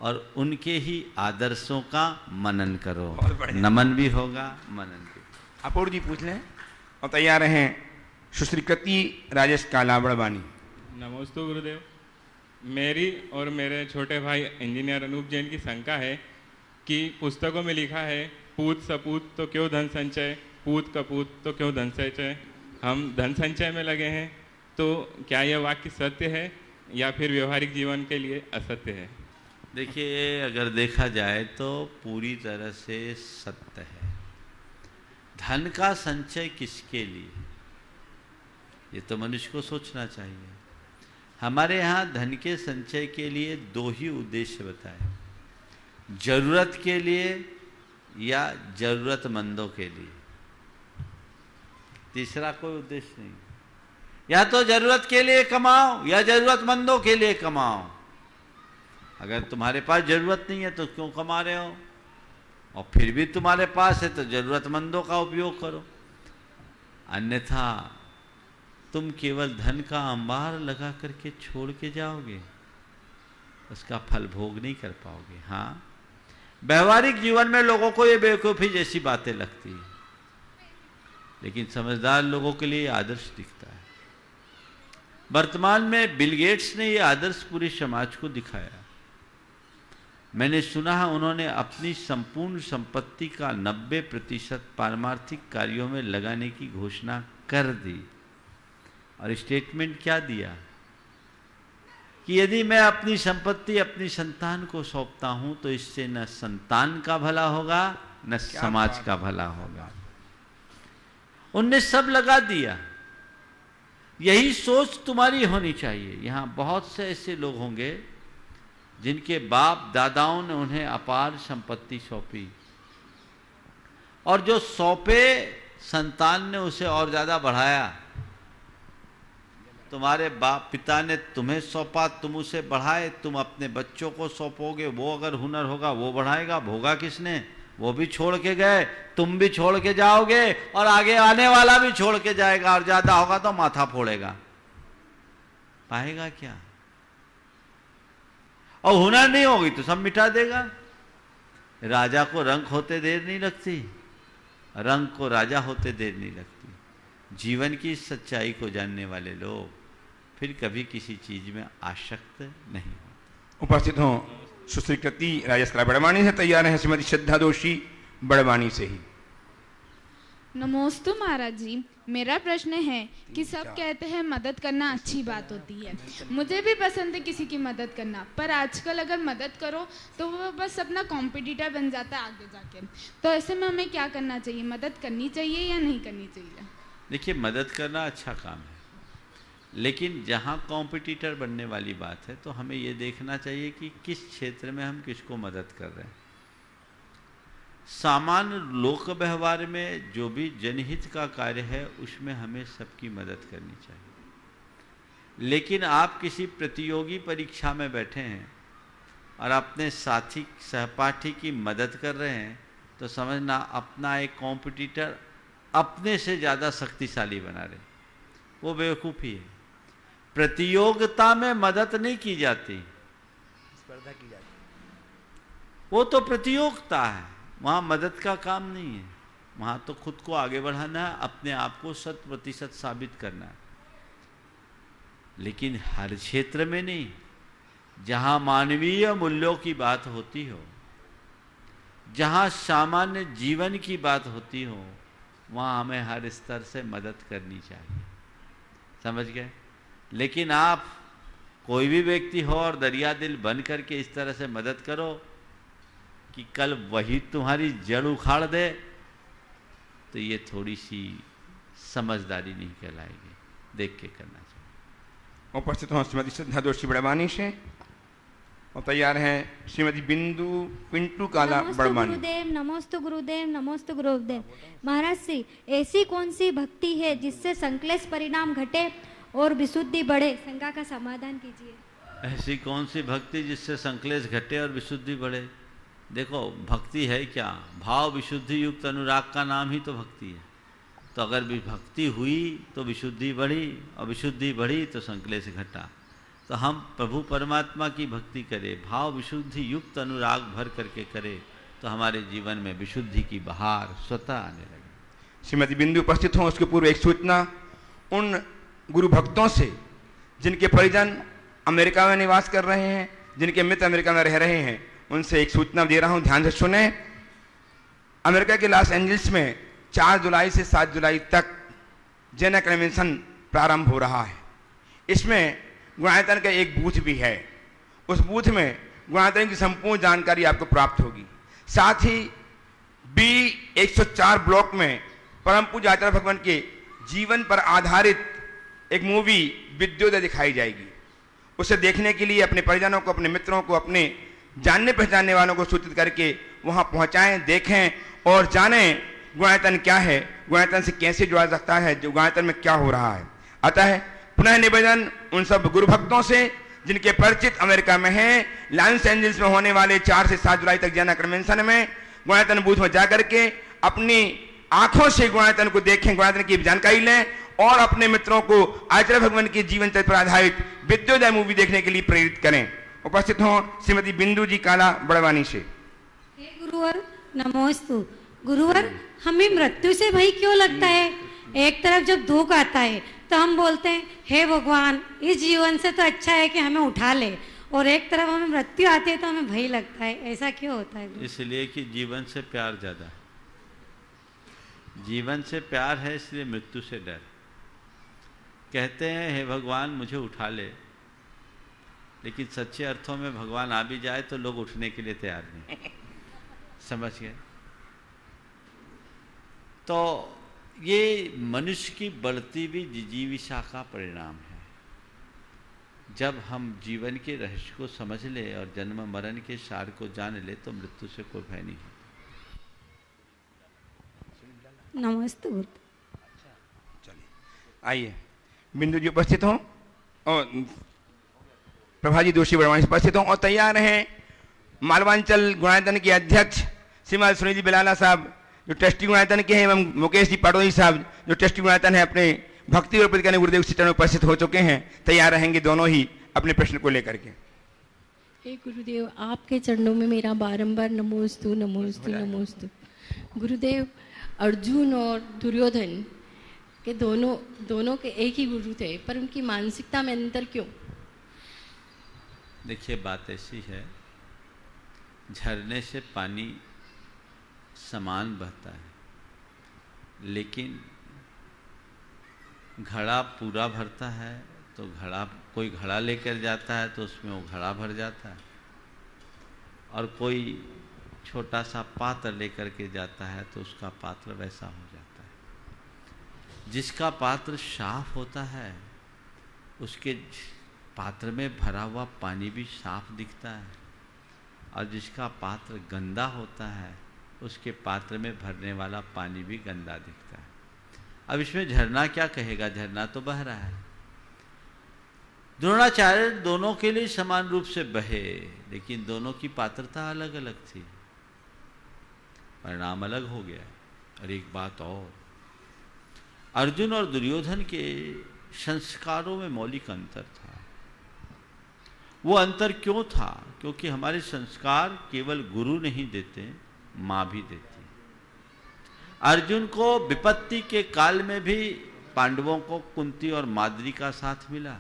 और उनके ही आदर्शों का मनन करो। नमन भी होगा, मनन भी।
अपूर्व जी पूछ लें और तैयार हैं सुश्री कृति राजेश काला बड़वानी।
नमोस्तु गुरुदेव। मेरी और मेरे छोटे भाई इंजीनियर अनूप जैन की शंका है कि पुस्तकों में लिखा है पूत सपूत तो क्यों धन संचय, पूत कपूत तो क्यों धन संचय। हम धन संचय में लगे हैं, तो क्या यह वाक्य सत्य है या फिर व्यवहारिक जीवन के लिए असत्य है?
देखिए, अगर देखा जाए तो पूरी तरह से सत्य है। धन का संचय किसके लिए, ये तो मनुष्य को सोचना चाहिए। हमारे यहाँ धन के संचय के लिए 2 ही उद्देश्य बताए, जरूरत के लिए या जरूरतमंदों के लिए। तीसरा कोई उद्देश्य नहीं। या तो जरूरत के लिए कमाओ या जरूरतमंदों के लिए कमाओ। अगर तुम्हारे पास जरूरत नहीं है तो क्यों कमा रहे हो, और फिर भी तुम्हारे पास है तो जरूरतमंदों का उपयोग करो। अन्यथा तुम केवल धन का अंबार लगा करके छोड़ के जाओगे, उसका फल भोग नहीं कर पाओगे। हाँ, व्यवहारिक जीवन में लोगों को ये बेवकूफ़ी जैसी बातें लगती है, लेकिन समझदार लोगों के लिए आदर्श दिखता है। वर्तमान में बिल गेट्स ने ये आदर्श पूरे समाज को दिखाया। मैंने सुना है उन्होंने अपनी संपूर्ण संपत्ति का 90% पारमार्थिक कार्यों में लगाने की घोषणा कर दी, और स्टेटमेंट क्या दिया कि यदि मैं अपनी संपत्ति अपनी संतान को सौंपता हूं तो इससे न संतान का भला होगा न समाज का भला होगा। उनने सब लगा दिया। यही सोच तुम्हारी होनी चाहिए। यहां बहुत से ऐसे लोग होंगे जिनके बाप दादाओं ने उन्हें अपार संपत्ति सौंपी, और जो सौंपे संतान ने उसे और ज्यादा बढ़ाया। तुम्हारे बाप पिता ने तुम्हें सौंपा, तुम उसे बढ़ाए, तुम अपने बच्चों को सौंपोगे, वो अगर हुनर होगा वो बढ़ाएगा। भोगा किसने? वो भी छोड़ के गए, तुम भी छोड़ के जाओगे, और आगे आने वाला भी छोड़ के जाएगा, और ज्यादा होगा तो माथा फोड़ेगा। पाएगा क्या? और हुनर नहीं होगी तो सब मिटा देगा। राजा को रंक होते देर नहीं लगती, रंक को राजा होते देर नहीं लगती। जीवन की सच्चाई को जानने वाले लोग फिर कभी किसी चीज में आसक्त नहीं होते।
उपस्थित हों सुश्री कृति राजेश काला बड़वानी से तैयार हैं श्रीमती श्रद्धा दोषी बड़वानी से ही।
नमोस्तु महाराज जी, मेरा प्रश्न है कि सब कहते हैं मदद करना अच्छी बात होती है। मुझे भी पसंद है किसी की मदद करना, पर आजकल अगर मदद करो तो वो बस अपना कॉम्पिटिटर बन जाता है आगे जाके। तो ऐसे में हमें क्या करना चाहिए? मदद करनी चाहिए या नहीं करनी चाहिए?
देखिए, मदद करना अच्छा काम है, लेकिन जहाँ कॉम्पिटिटर बनने वाली बात है तो हमें ये देखना चाहिए कि किस क्षेत्र में हम किसको मदद कर रहे हैं। सामान्य लोक व्यवहार में जो भी जनहित का कार्य है उसमें हमें सबकी मदद करनी चाहिए। लेकिन आप किसी प्रतियोगी परीक्षा में बैठे हैं और अपने साथी सहपाठी की मदद कर रहे हैं तो समझना अपना एक कॉम्पिटिटर अपने से ज़्यादा शक्तिशाली बना रहे, वो बेवकूफ़ी है। प्रतियोगिता में मदद नहीं की जाती,
स्पर्धा की जाती,
वो तो प्रतियोगिता है, वहाँ मदद का काम नहीं है। वहाँ तो खुद को आगे बढ़ाना है, अपने आप को 100% साबित करना है। लेकिन हर क्षेत्र में नहीं, जहाँ मानवीय मूल्यों की बात होती हो, जहाँ सामान्य जीवन की बात होती हो, वहाँ हमें हर स्तर से मदद करनी चाहिए। समझ गए? लेकिन आप कोई भी व्यक्ति हो और दरिया दिल बन करके इस तरह से मदद करो कि कल वही तुम्हारी जड़ उखाड़ दे, तो ये थोड़ी सी समझदारी नहीं कहलाएगी, देख के करना चाहिए।
उपस्थित हों श्रीमती श्रद्धा जोशी बड़वानी से, और तैयार हैं श्रीमती बिंदु पिंटू काला बड़वानी।
गुरुदेव नमोस्तु गुरुदेव, नमोस्तु गुरुदेव। महाराज जी, ऐसी कौन सी भक्ति है जिससे संकलेश परिणाम घटे और विशुद्धि बढ़े? शंका का समाधान कीजिए।
ऐसी कौन सी भक्ति जिससे संकलेश घटे और विशुद्धि बढ़े? देखो, भक्ति है क्या? भाव विशुद्धि युक्त अनुराग का नाम ही तो भक्ति है। तो अगर भी भक्ति हुई तो विशुद्धि बढ़ी, और विशुद्धि बढ़ी तो संकलेश घटा। तो हम प्रभु परमात्मा की भक्ति करें, भाव विशुद्धि युक्त अनुराग भर करके करें, तो हमारे जीवन में विशुद्धि की बहार स्वतः आने लगे।
श्रीमती बिंदु उपस्थित हों, उसके पूर्व एक सूचना उन गुरु भक्तों से जिनके परिजन अमेरिका में निवास कर रहे हैं, जिनके मित्र अमेरिका में रह रहे हैं, उनसे एक सूचना दे रहा हूं, ध्यान से सुने। अमेरिका के लॉस एंजल्स में 4 जुलाई से 7 जुलाई तक जैन कन्वेंशन प्रारंभ हो रहा है। इसमें गुणायतन का एक बूथ भी है। उस बूथ में गुणायतन की संपूर्ण जानकारी आपको प्राप्त होगी। साथ ही B104 ब्लॉक में परम पूज्य आचार्य भगवान के जीवन पर आधारित एक मूवी विद्योदय दिखाई जाएगी। उसे देखने के लिए अपने परिजनों को, अपने मित्रों को, अपने जानने पहचानने वालों को सूचित करके वहां पहुंचाएं, देखें और जानें गुणायतन क्या है, गुणायतन से कैसे जुड़ा सकता है, जो गुणायतन में क्या हो रहा है। अतः पुनः निवेदन उन सब गुरु भक्तों से जिनके परिचित अमेरिका में हैं, लॉस एंजल्स में होने वाले 4 से 7 जुलाई तक जैन कन्वेंशन में गुणायतन बूथ में जाकर के अपनी आंखों से गुणायतन को देखें, गुणायतन की जानकारी लें और अपने मित्रों को आचार्य भगवान के जीवन चरित्र पर आधारित विद्योदय मूवी देखने के लिए प्रेरित करें। उपस्थित हों श्रीमती बिंदु जी काला बड़वानी से।
हे गुरुवर नमोस्तु। गुरुवर, हमें मृत्यु से भय क्यों लगता है? एक तरफ जब दुख आता है तो हम बोलते हैं हे भगवान, इस जीवन से तो अच्छा है कि हमें उठा ले, और एक तरफ हमें मृत्यु आती है तो हमें भय लगता है। ऐसा क्यों होता है?
इसलिए कि जीवन से प्यार ज्यादा है। जीवन से प्यार है, इसलिए मृत्यु से डर। कहते हैं हे भगवान मुझे उठा ले, लेकिन सच्चे अर्थों में भगवान आ भी जाए तो लोग उठने के लिए तैयार नहीं। समझ गए? तो ये मनुष्य की बढ़ती हुई जिजीविषा का परिणाम है। जब हम जीवन के रहस्य को समझ ले और जन्म मरण के सार को जान ले तो मृत्यु से कोई भय नहीं है।
नमस्ते।
चलिए आइए, बिंदु जी उपस्थित हों और प्रभाजी जोशी बड़वानी उपस्थित हों और तैयार हैं मालवांचल गुणायतन के अध्यक्ष श्रीमान सुनील जी बिलाला साहब जो ट्रस्टी गुणायतन के हैं, एवं मुकेश जी पाटोदी साहब जो ट्रस्टी गुणायतन है, अपने भक्ति और प्रतिज्ञा गुरुदेव श्री चरण में उपस्थित हो चुके हैं। तैयार रहेंगे दोनों ही अपने प्रश्न को लेकर के।
हे गुरुदेव, आपके चरणों में मेरा बारंबार नमोस्तु नमोस्तु नमोस्तु। गुरुदेव, अर्जुन और दुर्योधन के दोनों के एक ही गुरु थे, पर उनकी मानसिकता में अंतर क्यों?
देखिए, बात ऐसी है, झरने से पानी समान बहता है, लेकिन घड़ा पूरा भरता है तो कोई घड़ा लेकर जाता है तो उसमें वो घड़ा भर जाता है, और कोई छोटा सा पात्र लेकर के जाता है तो उसका पात्र वैसा हो जाता है। जिसका पात्र साफ होता है उसके पात्र में भरा हुआ पानी भी साफ दिखता है, और जिसका पात्र गंदा होता है उसके पात्र में भरने वाला पानी भी गंदा दिखता है। अब इसमें झरना क्या कहेगा, झरना तो बह रहा है। द्रोणाचार्य दोनों के लिए समान रूप से बहे, लेकिन दोनों की पात्रता अलग अलग थी, परिणाम अलग हो गया। और एक बात और, अर्जुन और दुर्योधन के संस्कारों में मौलिक अंतर था। वो अंतर क्यों था? क्योंकि हमारे संस्कार केवल गुरु नहीं देते, माँ भी देती। अर्जुन को विपत्ति के काल में भी पांडवों को कुंती और माद्री का साथ मिला,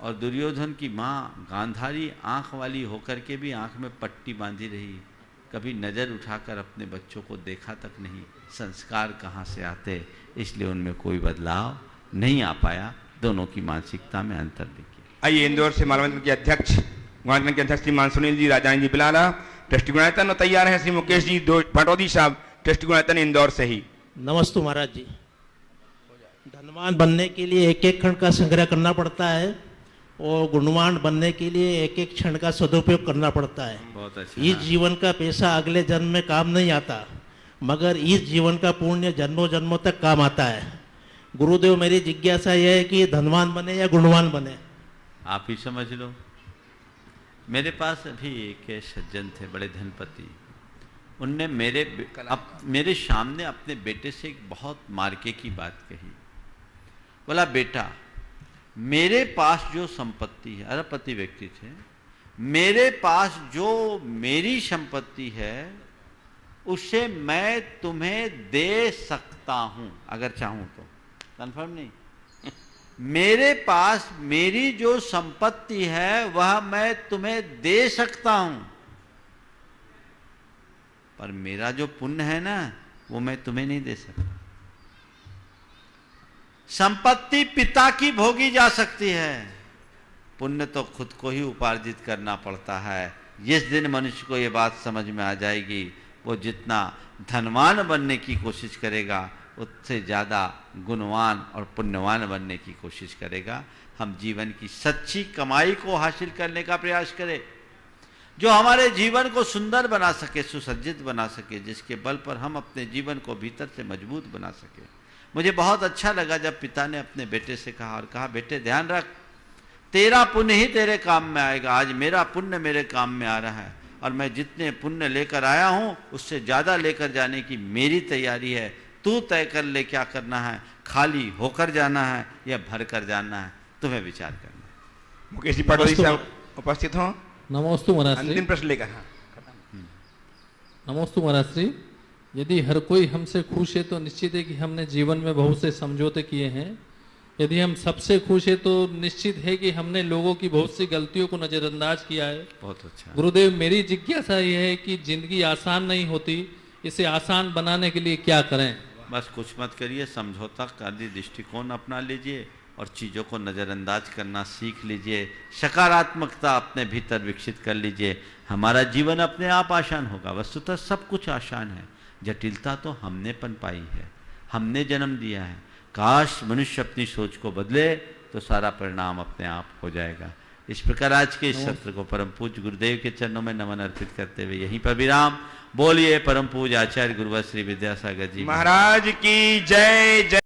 और दुर्योधन की माँ गांधारी आंख वाली होकर के भी आंख में पट्टी बांधी रही, कभी नज़र उठाकर अपने बच्चों को देखा तक नहीं। संस्कार कहाँ से आते, इसलिए उनमें कोई बदलाव नहीं आ पाया। दोनों की मानसिकता में अंतर देखिए।
आइए इंदौर से मालवंत के अध्यक्ष गुणायतन के अध्यक्ष श्री मान सुनील जी, राजानी जी बिलाला ट्रस्टी गुणायतन, और तैयार हैं श्री मुकेश जी भटौदी साहब ट्रस्टी गुणायतन इंदौर से ही।
नमस्ते महाराज जी। धनवान बनने के लिए एक एक क्षण का संग्रह करना पड़ता है और गुणवान बनने के लिए एक एक क्षण का सदुपयोग करना पड़ता है।
बहुत अच्छा।
इस जीवन का पैसा अगले जन्म में काम नहीं आता, मगर इस जीवन का पुण्य जन्मों जन्मों तक काम आता है। गुरुदेव, मेरी जिज्ञासा यह है कि धनवान बने या गुणवान बने?
आप ही समझ लो। मेरे पास अभी एक सज्जन थे, बड़े धनपति। उनने मेरे सामने अपने बेटे से एक बहुत मार्के की बात कही। बोला, बेटा, मेरे पास जो संपत्ति है, अरबपति व्यक्ति थे, मेरे पास जो मेरी संपत्ति है उसे मैं तुम्हें दे सकता हूं अगर चाहूं तो। कंफर्म नहीं? मेरे पास मेरी जो संपत्ति है वह मैं तुम्हें दे सकता हूं, पर मेरा जो पुण्य है ना वो मैं तुम्हें नहीं दे सकता। संपत्ति पिता की भोगी जा सकती है, पुण्य तो खुद को ही उपार्जित करना पड़ता है। जिस दिन मनुष्य को ये बात समझ में आ जाएगी, वो जितना धनवान बनने की कोशिश करेगा उससे ज़्यादा गुणवान और पुण्यवान बनने की कोशिश करेगा। हम जीवन की सच्ची कमाई को हासिल करने का प्रयास करें, जो हमारे जीवन को सुंदर बना सके, सुसज्जित बना सके, जिसके बल पर हम अपने जीवन को भीतर से मजबूत बना सके। मुझे बहुत अच्छा लगा जब पिता ने अपने बेटे से कहा और कहा, बेटे ध्यान रख, तेरा पुण्य ही तेरे काम में आएगा। आज मेरा पुण्य मेरे काम में आ रहा है और मैं जितने पुण्य लेकर आया हूं उससे ज्यादा लेकर जाने की मेरी तैयारी है। तू तय कर ले क्या करना है, खाली होकर जाना है या भर कर जाना है, तुम्हें विचार करना है।
मुकेश जी पटौदी साहब उपस्थित हो।
नमोस्तु महाराज श्री।
अंतिम प्रश्न लेकर।
नमोस्तु महाराज श्री। यदि हर कोई हमसे खुश है तो निश्चित है कि हमने जीवन में बहुत से समझौते किए हैं। यदि हम सबसे खुश है तो निश्चित है कि हमने लोगों की बहुत सी गलतियों को नजरअंदाज किया है।
बहुत अच्छा।
गुरुदेव, मेरी जिज्ञासा यह है कि जिंदगी आसान नहीं होती, इसे आसान बनाने के लिए क्या करें?
बस कुछ मत करिए, समझौता कार्य दृष्टिकोण अपना लीजिए और चीज़ों को नज़रअंदाज करना सीख लीजिए। सकारात्मकता अपने भीतर विकसित कर लीजिए, हमारा जीवन अपने आप आसान होगा। वस्तुतः सब कुछ आसान है, जटिलता तो हमने पाई है, हमने जन्म दिया है। काश मनुष्य अपनी सोच को बदले तो सारा परिणाम अपने आप हो जाएगा। इस प्रकार आज के इस सत्र को परम पूज्य गुरुदेव के चरणों में नमन अर्पित करते हुए यहीं पर विराम। बोलिए परम पूज्य आचार्य गुरुवर श्री विद्यासागर जी
महाराज की जय। जय